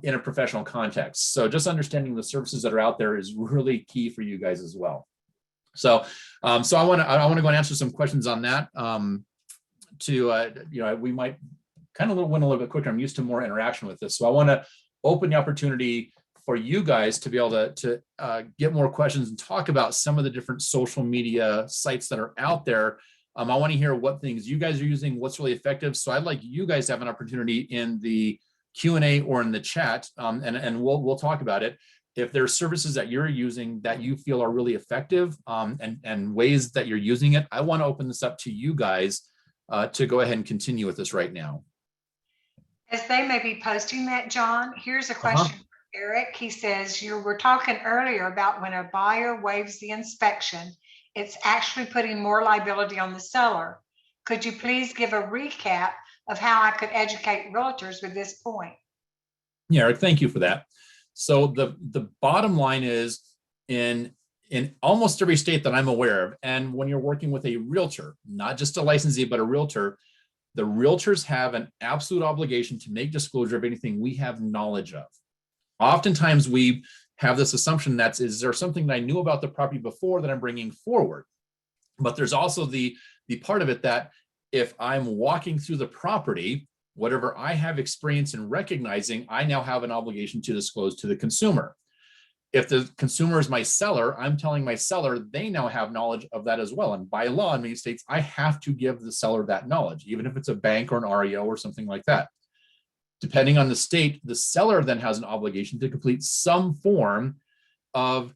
in a professional context. So just understanding the services that are out there is really key for you guys as well. So I want to go and answer some questions on that. We might kind of went a little bit quicker. I'm used to more interaction with this. So I want to open the opportunity for you guys to be able to get more questions and talk about some of the different social media sites that are out there. I want to hear what things you guys are using, what's really effective. So I'd like you guys to have an opportunity in the Q&A or in the chat, and we'll talk about it. If there's services that you're using that you feel are really effective, and ways that you're using it, I want to open this up to you guys to go ahead and continue with this right now. As they may be posting that, John, here's a question from Eric. He says, you were talking earlier about when a buyer waives the inspection, it's actually putting more liability on the seller. Could you please give a recap of how I could educate realtors with this point? Yeah, Eric, thank you for that. So the bottom line is, in almost every state that I'm aware of, and when you're working with a realtor, not just a licensee, but a realtor, the realtors have an absolute obligation to make disclosure of anything we have knowledge of. Oftentimes we have this assumption is there something that I knew about the property before that I'm bringing forward? But there's also the part of it that if I'm walking through the property, whatever I have experience in recognizing, I now have an obligation to disclose to the consumer. If the consumer is my seller, I'm telling my seller they now have knowledge of that as well. And by law in many states, I have to give the seller that knowledge, even if it's a bank or an REO or something like that. Depending on the state, the seller then has an obligation to complete some form of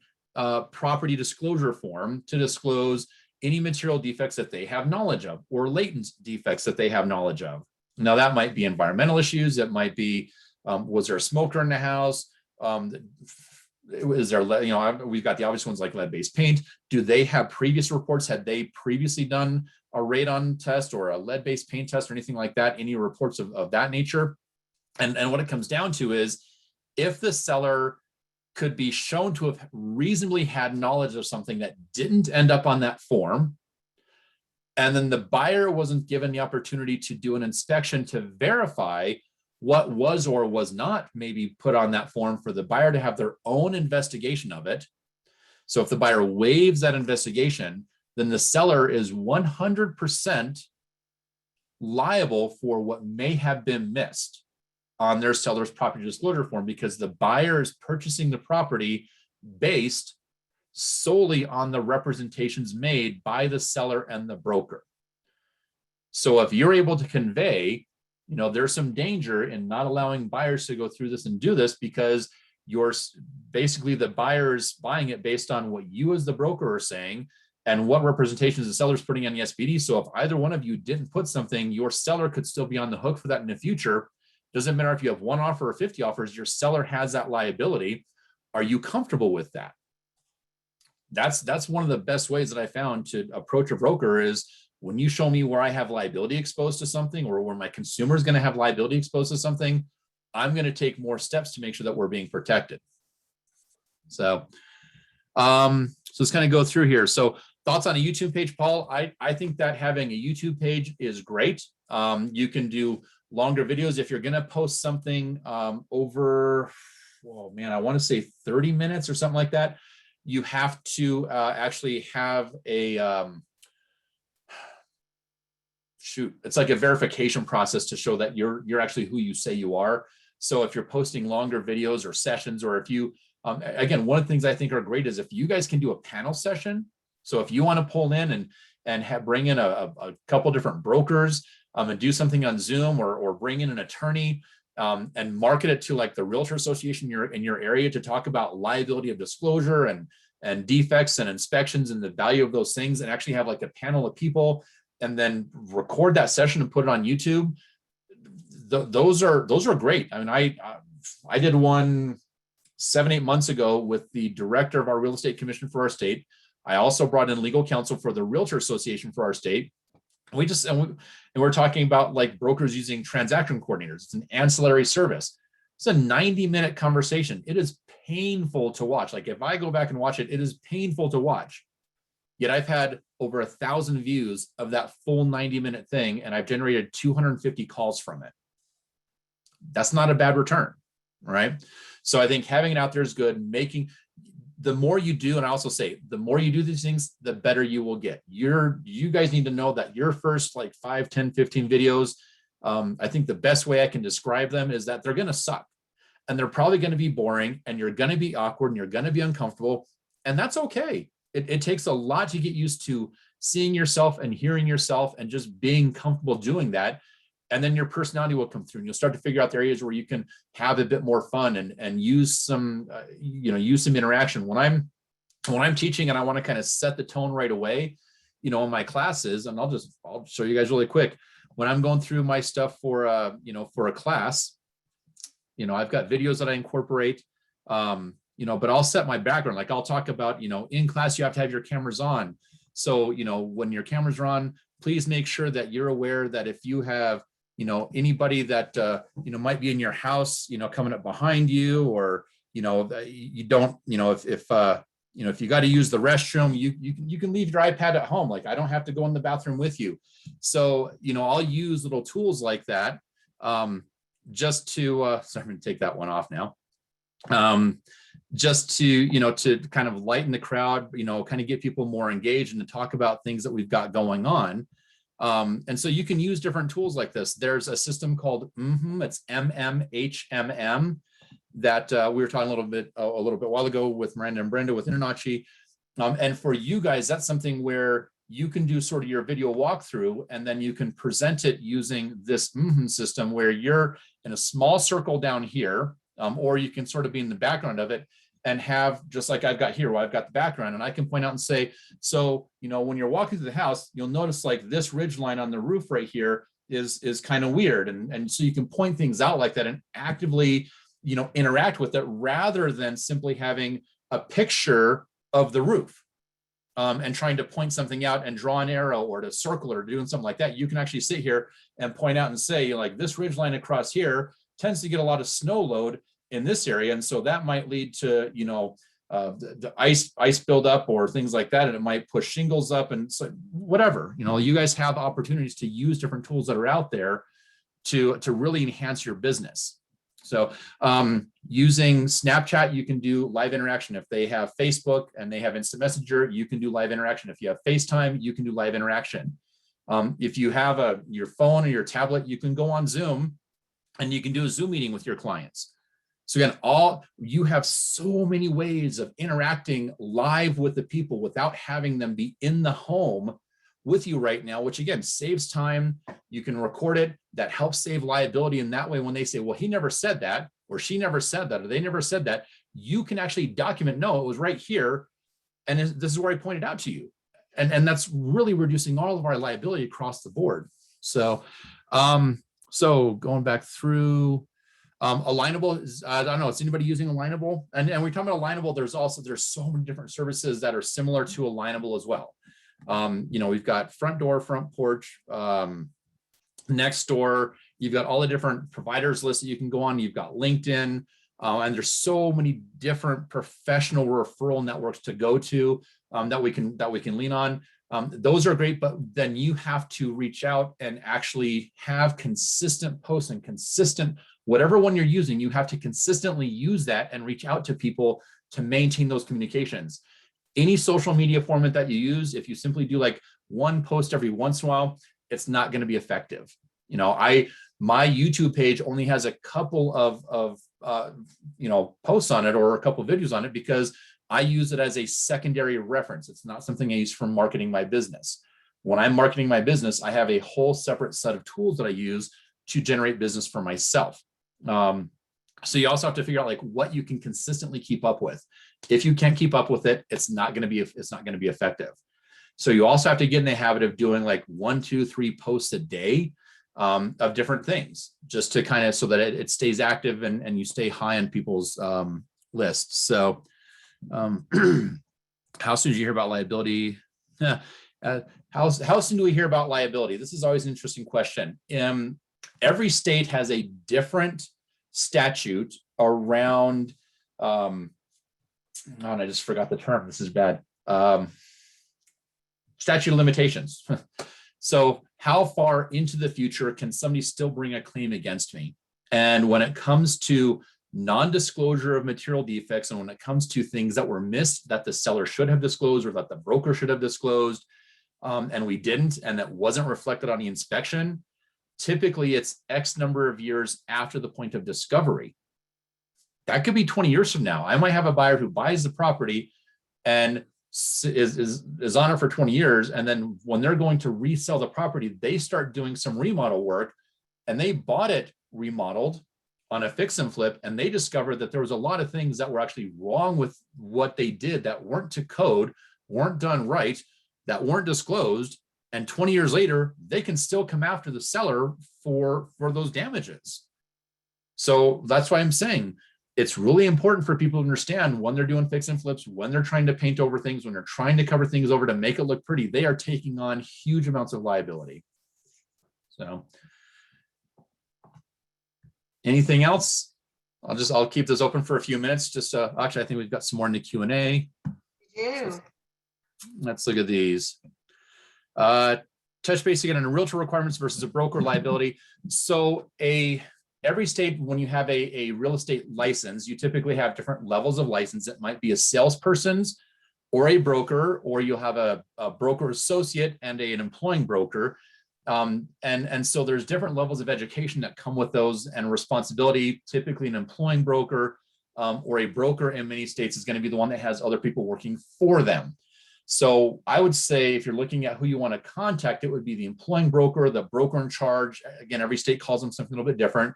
property disclosure form to disclose any material defects that they have knowledge of, or latent defects that they have knowledge of. Now that might be environmental issues. It might be, was there a smoker in the house? Is there, we've got the obvious ones like lead-based paint. Do they have previous reports? Had they previously done a radon test or a lead-based paint test or anything like that? Any reports of that nature? And what it comes down to is, if the seller could be shown to have reasonably had knowledge of something that didn't end up on that form, and then the buyer wasn't given the opportunity to do an inspection to verify what was or was not maybe put on that form for the buyer to have their own investigation of it. So if the buyer waives that investigation, then the seller is 100% liable for what may have been missed on their seller's property disclosure form, because the buyer is purchasing the property based solely on the representations made by the seller and the broker. So if you're able to convey, there's some danger in not allowing buyers to go through this and do this, because you're basically, the buyer's buying it based on what you as the broker are saying and what representations the seller's putting on the SPD. So if either one of you didn't put something, your seller could still be on the hook for that in the future. Doesn't matter if you have one offer or 50 offers, your seller has that liability. Are you comfortable with that? That's one of the best ways that I found to approach a broker is, when you show me where I have liability exposed to something, or where my consumer is going to have liability exposed to something, I'm going to take more steps to make sure that we're being protected. So let's kind of go through here. So thoughts on a YouTube page, Paul? I think that having a YouTube page is great. You can do longer videos. If you're going to post something over, I want to say 30 minutes or something like that, you have to actually have a, it's like a verification process to show that you're actually who you say you are. So if you're posting longer videos or sessions, or if you, again, one of the things I think are great is if you guys can do a panel session. So if you want to pull in and bring in a couple different brokers and do something on Zoom, or bring in an attorney and market it to like the realtor association in your area to talk about liability of disclosure and defects and inspections and the value of those things, and actually have like a panel of people and then record that session and put it on YouTube. Those are great. I mean, I did one 7-8 months ago with the director of our real estate commission for our state. I also brought in legal counsel for the realtor association for our state. We're talking about like brokers using transaction coordinators. It's an ancillary service. It's a 90-minute conversation. It is painful to watch. Like if I go back and watch it, it is painful to watch. Yet I've had over 1,000 views of that full 90-minute thing, and I've generated 250 calls from it. That's not a bad return, right? So I think having it out there is good. The more you do, and I also say, the more you do these things, the better you will get. You guys need to know that your first like 5, 10, 15 videos, I think the best way I can describe them is that they're going to suck, and they're probably going to be boring, and you're going to be awkward, and you're going to be uncomfortable, and that's okay. It takes a lot to get used to seeing yourself and hearing yourself and just being comfortable doing that. And then your personality will come through, and you'll start to figure out the areas where you can have a bit more fun and use some, use some interaction. When I'm teaching and I want to kind of set the tone right away, in my classes, and I'll show you guys really quick. When I'm going through my stuff for a class, I've got videos that I incorporate, but I'll set my background. Like I'll talk about, in class, you have to have your cameras on. So, when your cameras are on, please make sure that you're aware that if you have, anybody that, might be in your house, coming up behind you, or, you don't, if you got to use the restroom, you can leave your iPad at home. Like I don't have to go in the bathroom with you. So, I'll use little tools like that just to, so I'm going to take that one off now. Just to, to kind of lighten the crowd, kind of get people more engaged and to talk about things that we've got going on. And so you can use different tools like this. There's a system called it's MMHMM that we were talking a little bit while ago with Miranda and Brenda with InterNACHI. And for you guys, that's something where you can do sort of your video walkthrough, and then you can present it using this system where you're in a small circle down here, or you can sort of be in the background of it and have, just like I've got here, where I've got the background, and I can point out and say, so, when you're walking through the house, you'll notice like this ridge line on the roof right here is kind of weird. And so you can point things out like that and actively, interact with it rather than simply having a picture of the roof and trying to point something out and draw an arrow or to circle or doing something like that. You can actually sit here and point out and say, like, this ridge line across here tends to get a lot of snow load in this area, and so that might lead to the ice buildup or things like that, and it might push shingles up, and so whatever. You guys have opportunities to use different tools that are out there to really enhance your business. So using Snapchat, you can do live interaction. If they have Facebook and they have Instant Messenger, you can do live interaction. If you have FaceTime, you can do live interaction. If you have your phone or your tablet, you can go on Zoom and you can do a Zoom meeting with your clients. So again, you have so many ways of interacting live with the people without having them be in the home with you right now, which again saves time. You can record it. That helps save liability. And that way, when they say, well, he never said that, or she never said that, or they never said that, you can actually document, no, it was right here. And this is where I pointed out to you. And that's really reducing all of our liability across the board. So, so going back through, Alignable is, I don't know, is anybody using Alignable? And we're talking about Alignable, there's so many different services that are similar to Alignable as well. We've got Front Door, Front Porch, Next Door. You've got all the different providers lists that you can go on. You've got LinkedIn, and there's so many different professional referral networks to go to that we can lean on. Those are great, but then you have to reach out and actually have consistent posts and consistent, whatever one you're using, you have to consistently use that and reach out to people to maintain those communications. Any social media format that you use, if you simply do like one post every once in a while, it's not going to be effective. My YouTube page only has a couple of posts on it or a couple of videos on it because I use it as a secondary reference. It's not something I use for marketing my business. When I'm marketing my business, I have a whole separate set of tools that I use to generate business for myself. So you also have to figure out like what you can consistently keep up with. If you can't keep up with it, it's not going to be effective. So you also have to get in the habit of doing like 1, 2, 3 posts a day of different things, just to kind of so that it stays active and you stay high on people's lists. So how soon did you hear about liability? How soon do we hear about liability? This is always an interesting question. Every state has a different statute around, and I just forgot the term. This is bad. Statute of limitations. So how far into the future can somebody still bring a claim against me? And when it comes to non-disclosure of material defects, and when it comes to things that were missed that the seller should have disclosed or that the broker should have disclosed, and we didn't, and that wasn't reflected on the inspection, typically it's X number of years after the point of discovery. That could be 20 years from now. I might have a buyer who buys the property and is on it for 20 years. And then when they're going to resell the property, they start doing some remodel work, and they bought it remodeled on a fix and flip. And they discovered that there was a lot of things that were actually wrong with what they did that weren't to code, weren't done right, that weren't disclosed. And 20 years later, they can still come after the seller for those damages. So that's why I'm saying it's really important for people to understand when they're doing fix and flips, when they're trying to paint over things, when they're trying to cover things over to make it look pretty, they are taking on huge amounts of liability. So anything else? I'll keep this open for a few minutes. Just actually, I think we've got some more in the Q&A. You. Let's look at these. Touch base again on realtor requirements versus a broker liability. So every state, when you have a real estate license, you typically have different levels of license. It might be a salesperson's or a broker, or you'll have a broker associate and an employing broker. And so there's different levels of education that come with those, and responsibility. Typically an employing broker or a broker in many states is going to be the one that has other people working for them. So I would say if you're looking at who you want to contact, it would be the employing broker, the broker in charge. Again, every state calls them something a little bit different,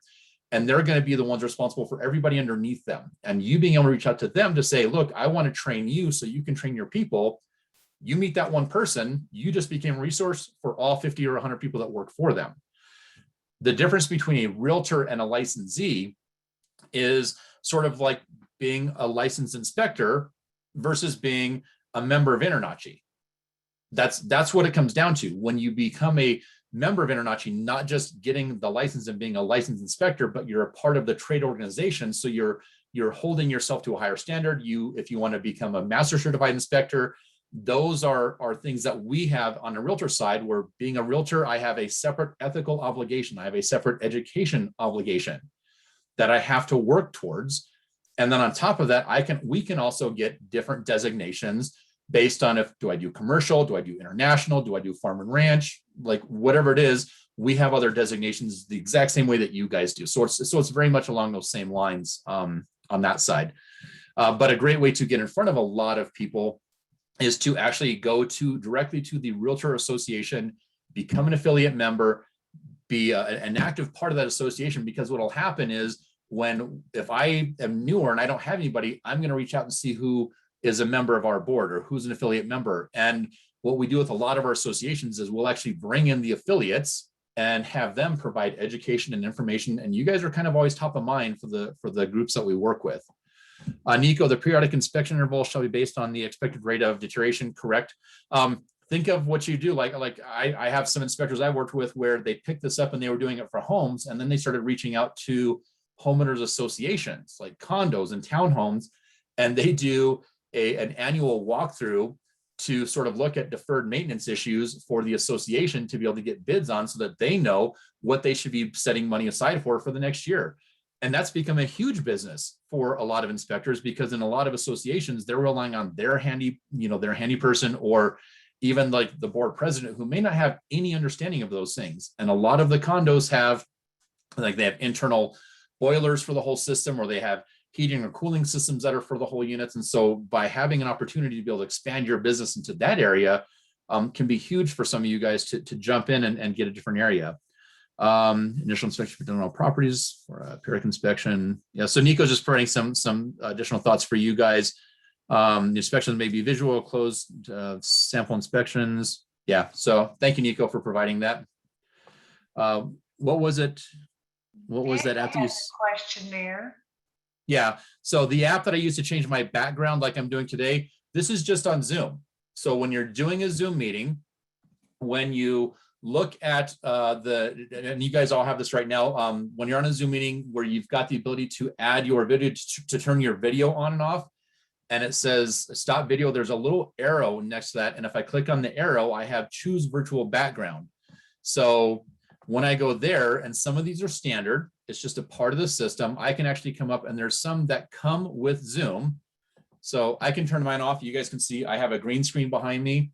and they're going to be the ones responsible for everybody underneath them. And you being able to reach out to them to say, look, I want to train you so you can train your people. You meet that one person, you just became a resource for all 50 or 100 people that work for them. The difference between a realtor and a licensee is sort of like being a licensed inspector versus being a member of InterNACHI. That's what it comes down to. When you become a member of InterNACHI, not just getting the license and being a licensed inspector, but you're a part of the trade organization. So you're holding yourself to a higher standard. If you want to become a master certified inspector, those are things that we have on the realtor side, where being a realtor, I have a separate ethical obligation. I have a separate education obligation that I have to work towards. And then on top of that, we can also get different designations based on do I do commercial, do I do international, do I do farm and ranch, like whatever it is, we have other designations the exact same way that you guys do. So it's very much along those same lines on that side. But a great way to get in front of a lot of people is to actually go directly to the Realtor Association, become an affiliate member, be an active part of that association, because what will happen is if I am newer and I don't have anybody, I'm going to reach out and see who is a member of our board or who's an affiliate member. And what we do with a lot of our associations is we'll actually bring in the affiliates and have them provide education and information. And you guys are kind of always top of mind for the groups that we work with. Nico, the periodic inspection interval shall be based on the expected rate of deterioration, correct? Think of what you do. Like I have some inspectors I worked with where they picked this up and they were doing it for homes. And then they started reaching out to homeowners associations like condos and townhomes. And they do an annual walkthrough to sort of look at deferred maintenance issues for the association to be able to get bids on, so that they know what they should be setting money aside for the next year. And that's become a huge business for a lot of inspectors, because in a lot of associations, they're relying on their handy person, or even like the board president, who may not have any understanding of those things. And a lot of the condos have like they have internal boilers for the whole system, or they have heating or cooling systems that are for the whole units. And so by having an opportunity to be able to expand your business into that area can be huge for some of you guys to jump in and get a different area. Initial inspection for general properties for a periodic inspection. Yeah, so Nico's just providing some additional thoughts for you guys. The inspections may be visual, closed sample inspections. Yeah, so thank you, Nico, for providing that. What was it? What was that app that you? Questionnaire. Yeah, so the app that I use to change my background like I'm doing today, this is just on Zoom. So when you're doing a Zoom meeting, when you look at and you guys all have this right now, when you're on a Zoom meeting where you've got the ability to add your video, to turn your video on and off, and it says stop video, there's a little arrow next to that. And if I click on the arrow, I have choose virtual background. So when I go there, and some of these are standard, it's just a part of the system, I can actually come up, and there's some that come with Zoom. So I can turn mine off. You guys can see I have a green screen behind me.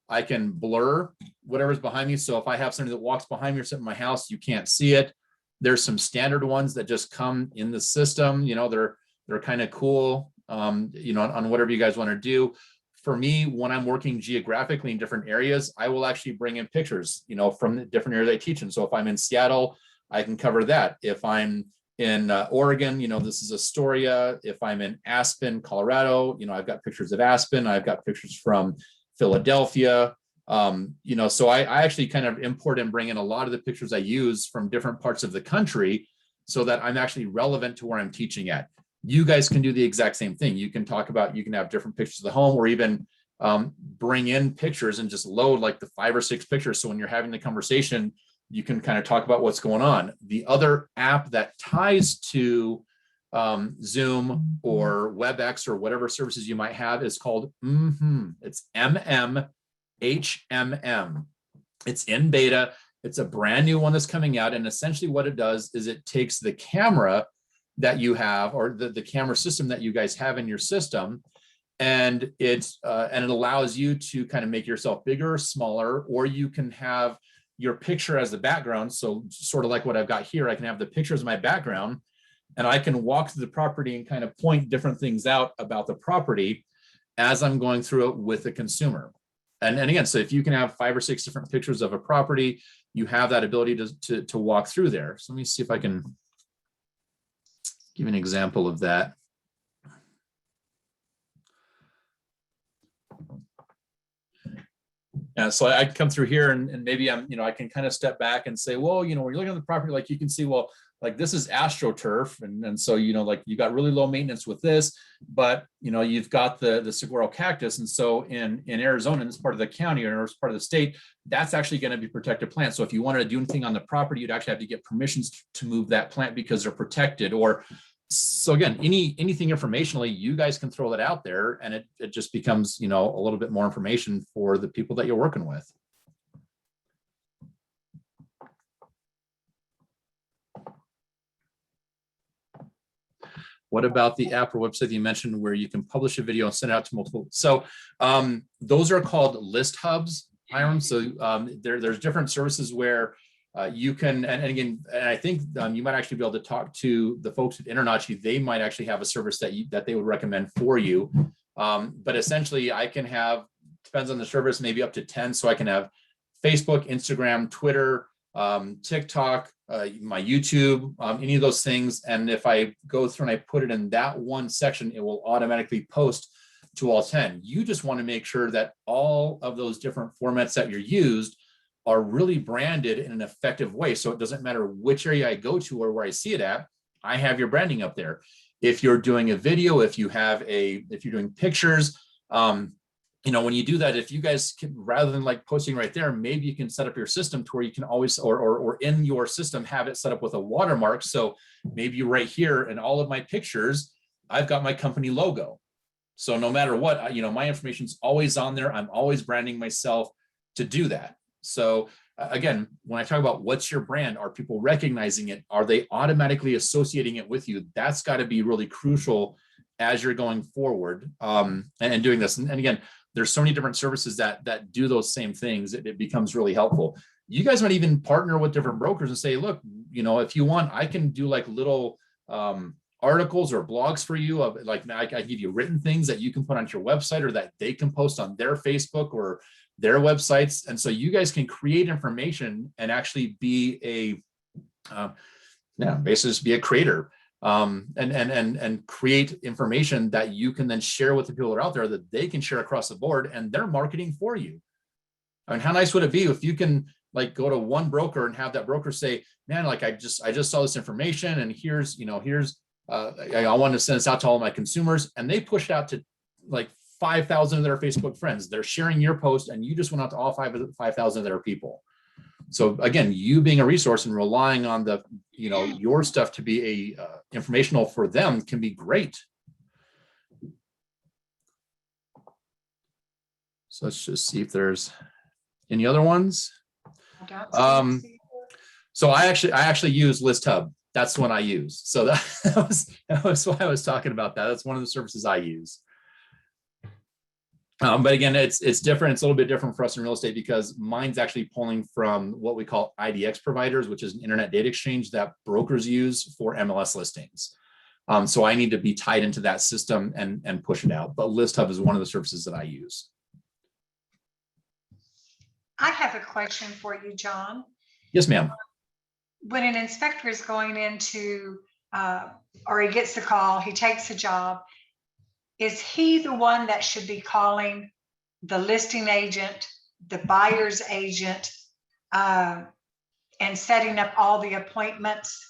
I can blur whatever's behind me. So if I have somebody that walks behind me or something in my house, you can't see it. There's some standard ones that just come in the system. You know, they're kind of cool, you know, on whatever you guys want to do. For me, when I'm working geographically in different areas, I will actually bring in pictures, you know, from the different areas I teach in. So if I'm in Seattle, I can cover that. If I'm in Oregon, you know, this is Astoria. If I'm in Aspen, Colorado, you know, I've got pictures of Aspen. I've got pictures from Philadelphia. You know, so I actually kind of import and bring in a lot of the pictures I use from different parts of the country so that I'm actually relevant to where I'm teaching at. You guys can do the exact same thing. You can talk about, you can have different pictures of the home, or even bring in pictures and just load like the 5 or 6 pictures. So when you're having the conversation, you can kind of talk about what's going on. The other app that ties to Zoom or WebEx or whatever services you might have is called it's MMHMM. It's in beta. It's a brand new one that's coming out. And essentially what it does is it takes the camera that you have, or the camera system that you guys have in your system, and it allows you to kind of make yourself bigger or smaller, or you can have your picture as the background. So sort of like what I've got here, I can have the picture as my background, and I can walk through the property and kind of point different things out about the property as I'm going through it with the consumer. And again, so if you can have 5 or 6 different pictures of a property, you have that ability to walk through there. So let me see if I can give an example of that. Yeah, so I come through here and maybe I'm, you know, I can kind of step back and say, well, you know, when you're looking at the property, like you can see, well, like this is AstroTurf. And so, you know, like you got really low maintenance with this, but, you know, you've got the saguaro cactus. And so in Arizona, in this part of the county or this part of the state, that's actually going to be protected plant. So if you wanted to do anything on the property, you'd actually have to get permissions to move that plant because they're protected. Or so again, anything informationally, you guys can throw that out there, and it just becomes, you know, a little bit more information for the people that you're working with. What about the app or website you mentioned where you can publish a video and send it out to multiple? So those are called list hubs, Hiram. So there's different services where you can, and again, and I think you might actually be able to talk to the folks at InterNACHI. They might actually have a service that they would recommend for you. But essentially I can have, depends on the service, maybe up to 10. So I can have Facebook, Instagram, Twitter, TikTok, my YouTube, any of those things. And if I go through and I put it in that one section, it will automatically post to all 10. You just want to make sure that all of those different formats that you're used are really branded in an effective way. So it doesn't matter which area I go to or where I see it at, I have your branding up there. If you're doing a video, if you're doing pictures, you know, when you do that, if you guys can, rather than like posting right there, maybe you can set up your system to where you can always, or in your system, have it set up with a watermark. So maybe right here in all of my pictures, I've got my company logo. So no matter what, you know, my information's always on there. I'm always branding myself to do that. So again, when I talk about what's your brand, are people recognizing it? Are they automatically associating it with you? That's got to be really crucial as you're going forward and doing this. And again, there's so many different services that do those same things. It becomes really helpful. You guys might even partner with different brokers and say, look, if you want, I can do like little articles or blogs for you of like, I give you written things that you can put onto your website or that they can post on their Facebook or their websites. And so you guys can create information and actually be basically just be a creator, and create information that you can then share with the people that are out there that they can share across the board, and they're marketing for you. I mean, how nice would it be if you can like go to one broker and have that broker say, man, like I just saw this information, and here's I want to send this out to all my consumers, and they push it out to like 5,000 of their Facebook friends. They're sharing your post, and you just went out to all 5,000 of their people. So again, you being a resource and relying on the, your stuff to be a informational for them can be great. So let's just see if there's any other ones. So I actually use List Hub. That's the one I use. So that was why I was talking about that. That's one of the services I use. But again, it's different. It's a little bit different for us in real estate because mine's actually pulling from what we call IDX providers, which is an internet data exchange that brokers use for MLS listings. So I need to be tied into that system and push it out. But List Hub is one of the services that I use. I have a question for you, John. Yes, ma'am. When an inspector is going into, or he gets the call, he takes a job, is he the one that should be calling the listing agent, the buyer's agent, and setting up all the appointments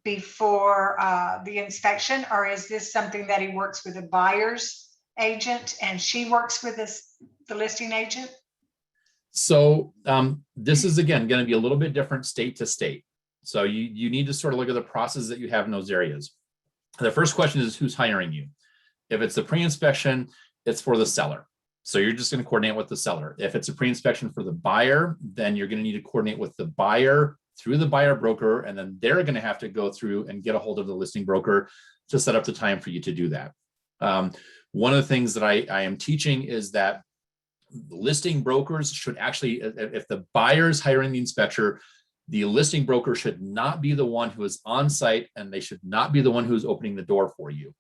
before the inspection? Or is this something that he works with a buyer's agent and she works with the listing agent? So this is, again, going to be a little bit different state to state. So you need to sort of look at the process that you have in those areas. The first question is who's hiring you? If it's the pre-inspection, it's for the seller. So you're just going to coordinate with the seller. If it's a pre-inspection for the buyer, then you're going to need to coordinate with the buyer through the buyer broker, and then they're going to have to go through and get a hold of the listing broker to set up the time for you to do that. One of the things that I am teaching is that listing brokers should actually, if the buyer is hiring the inspector, the listing broker should not be the one who is on site, and they should not be the one who is opening the door for you.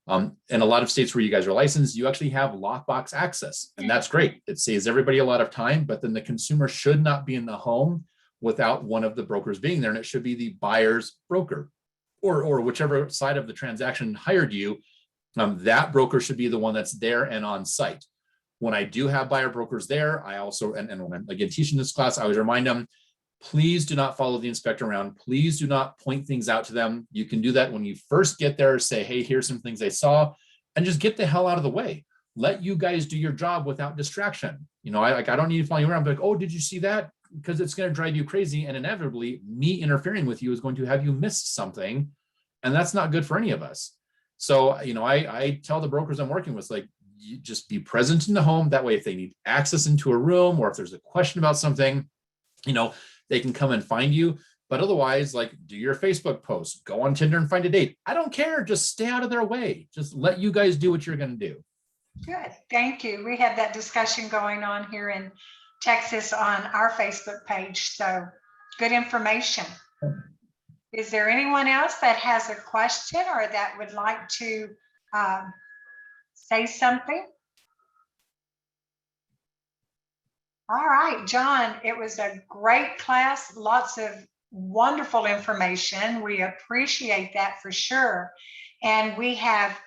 In a lot of states where you guys are licensed, you actually have lockbox access, and that's great. It saves everybody a lot of time, but then the consumer should not be in the home without one of the brokers being there, and it should be the buyer's broker or whichever side of the transaction hired you. That broker should be the one that's there and on site. When I do have buyer brokers there, I also, and when I'm again teaching this class, I always remind them, please do not follow the inspector around. Please do not point things out to them. You can do that when you first get there, say, hey, here's some things I saw, and just get the hell out of the way. Let you guys do your job without distraction. I don't need to follow you around, but like, oh, did you see that? Because it's going to drive you crazy. And inevitably, me interfering with you is going to have you miss something. And that's not good for any of us. So, I tell the brokers I'm working with, like, you just be present in the home. That way, if they need access into a room or if there's a question about something, they can come and find you. But otherwise, like, do your Facebook posts, go on Tinder and find a date. I don't care. Just stay out of their way. Just let you guys do what you're going to do. Good. Thank you. We have that discussion going on here in Texas on our Facebook page. So good information. Is there anyone else that has a question or that would like to say something? All right, John, it was a great class, lots of wonderful information. We appreciate that for sure. And we have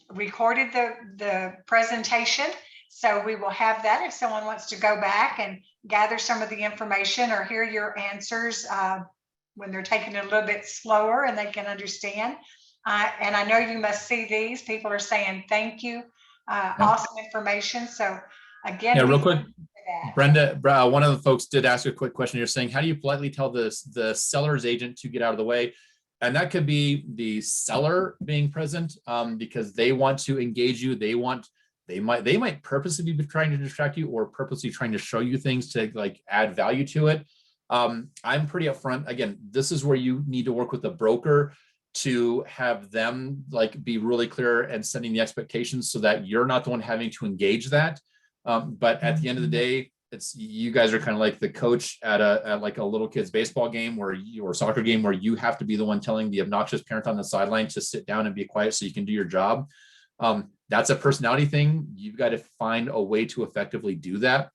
recorded the presentation, so we will have that if someone wants to go back and gather some of the information or hear your answers when they're taking it a little bit slower and they can understand. And I know you must see these. People are saying thank you. Awesome information. So again, real quick, Brenda, one of the folks did ask a quick question. You're saying, how do you politely tell the seller's agent to get out of the way? And that could be the seller being present because they want to engage you. They might purposely be trying to distract you or purposely trying to show you things to like add value to it. I'm pretty upfront. Again, this is where you need to work with the broker to have them like be really clear and setting the expectations so that you're not the one having to engage that. But at the end of the day, it's, you guys are kind of like the coach at like a little kid's baseball game or soccer game where you have to be the one telling the obnoxious parent on the sideline to sit down and be quiet so you can do your job. That's a personality thing. You've got to find a way to effectively do that.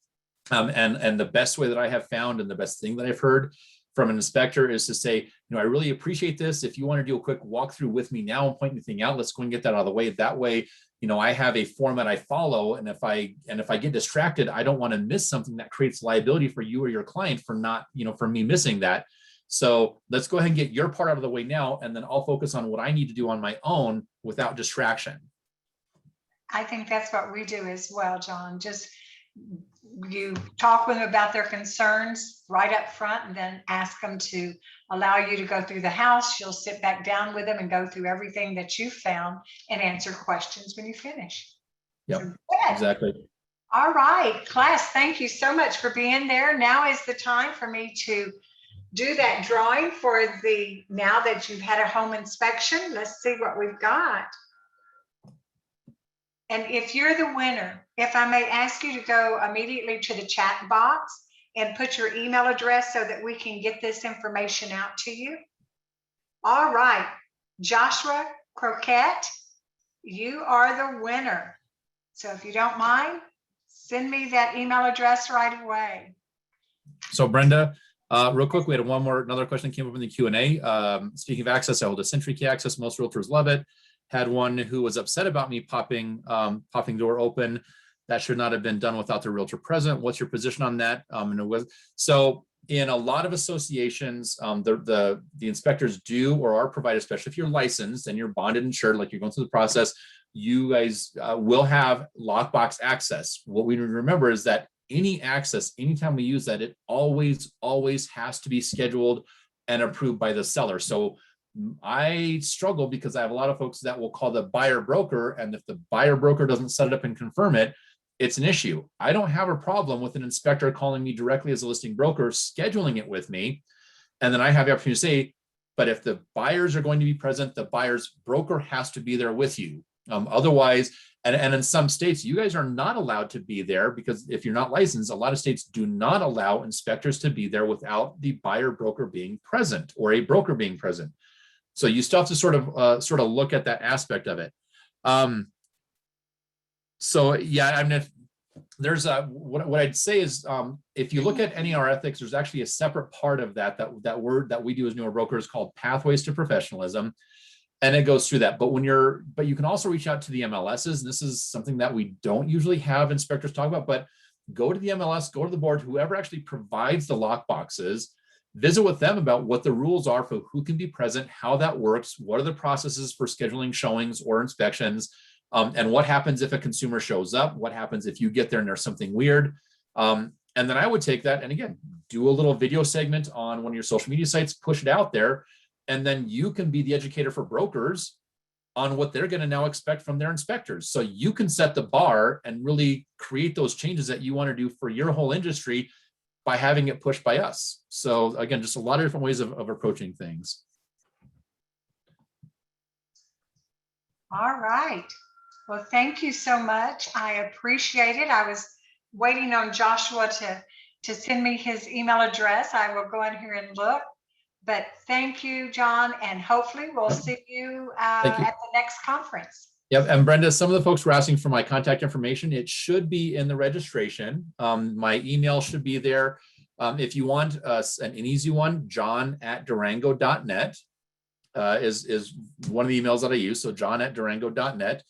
And the best way that I have found, and the best thing that I've heard from an inspector, is to say, I really appreciate this. If you want to do a quick walkthrough with me now and point anything out, let's go and get that out of the way. That way, I have a format I follow. And if I get distracted, I don't want to miss something that creates liability for you or your client for not, for me missing that. So let's go ahead and get your part out of the way now, and then I'll focus on what I need to do on my own without distraction. I think that's what we do as well, John. Just you talk with them about their concerns right up front, and then ask them to allow you to go through the house. You'll sit back down with them and go through everything that you found and answer questions when you finish. Yep, So, exactly. All right, class, thank you so much for being there. Now is the time for me to do that drawing for now that you've had a home inspection. Let's see what we've got. And if you're the winner, if I may ask you to go immediately to the chat box and put your email address so that we can get this information out to you. All right, Joshua Croquette, you are the winner. So if you don't mind, send me that email address right away. So Brenda, real quick, we had another question came up in the Q&A. Speaking of access, I hold a Century Key access. Most realtors love it. Had one who was upset about me popping door open. That should not have been done without the realtor present. What's your position on that? So in a lot of associations, the inspectors do or are provided, especially if you're licensed and you're bonded and insured, like you're going through the process, you guys will have lockbox access. What we need to remember is that any access, anytime we use that, it always has to be scheduled and approved by the seller. So I struggle because I have a lot of folks that will call the buyer broker, and if the buyer broker doesn't set it up and confirm it, it's an issue. I don't have a problem with an inspector calling me directly as a listing broker, scheduling it with me, and then I have the opportunity to say, but if the buyers are going to be present, the buyer's broker has to be there with you. Otherwise, and in some states, you guys are not allowed to be there, because if you're not licensed, a lot of states do not allow inspectors to be there without the buyer broker being present or a broker being present. So you still have to sort of look at that aspect of it. So yeah, I mean, if there's what I'd say is, if you look at NAR ethics, there's actually a separate part of that word that we do as newer brokers called Pathways to Professionalism, and it goes through that. But you can also reach out to the MLSs, and this is something that we don't usually have inspectors talk about. But go to the MLS, go to the board, whoever actually provides the lock boxes. Visit with them about what the rules are for who can be present, how that works, what are the processes for scheduling showings or inspections, and what happens if a consumer shows up, what happens if you get there and there's something weird. And then I would take that and again, do a little video segment on one of your social media sites, push it out there, and then you can be the educator for brokers on what they're going to now expect from their inspectors. So you can set the bar and really create those changes that you want to do for your whole industry by having it pushed by us. So again, just a lot of different ways of approaching things. All right. Well, thank you so much. I appreciate it. I was waiting on Joshua to send me his email address. I will go in here and look. But thank you, John, and hopefully we'll see you at the next conference. Yep, and Brenda, some of the folks were asking for my contact information. It should be in the registration. My email should be there. If you want an easy one, john@durango.net is one of the emails that I use. So john@durango.net.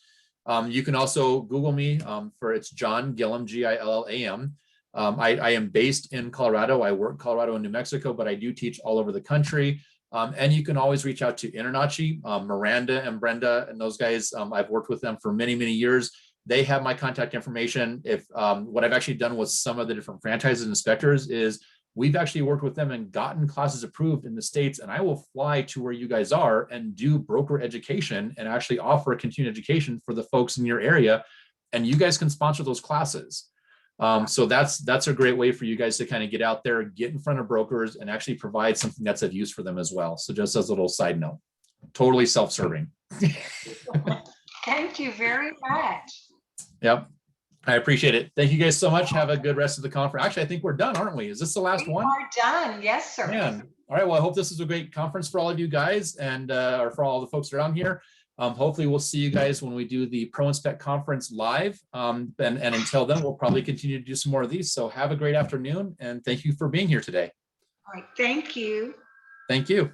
You can also Google me it's John Gillam, Gillam. I am based in Colorado. I work in Colorado and New Mexico, but I do teach all over the country. And you can always reach out to InterNACHI, Miranda and Brenda and those guys. I've worked with them for many, many years. They have my contact information. If what I've actually done with some of the different franchises and inspectors is we've actually worked with them and gotten classes approved in the States, and I will fly to where you guys are and do broker education and actually offer continuing education for the folks in your area. And you guys can sponsor those classes. So that's a great way for you guys to kind of get out there, get in front of brokers, and actually provide something that's of use for them as well. So just as a little side note, totally self-serving. Thank you very much. Yep. I appreciate it. Thank you guys so much. Have a good rest of the conference. Actually, I think we're done, aren't we? Is this the last We one? are done. Yes, sir. Man. All right. Well, I hope this is a great conference for all of you guys and or for all the folks that are on here. Hopefully we'll see you guys when we do the Pro Inspect conference live. And until then, we'll probably continue to do some more of these. So have a great afternoon and thank you for being here today. All right. Thank you. Thank you.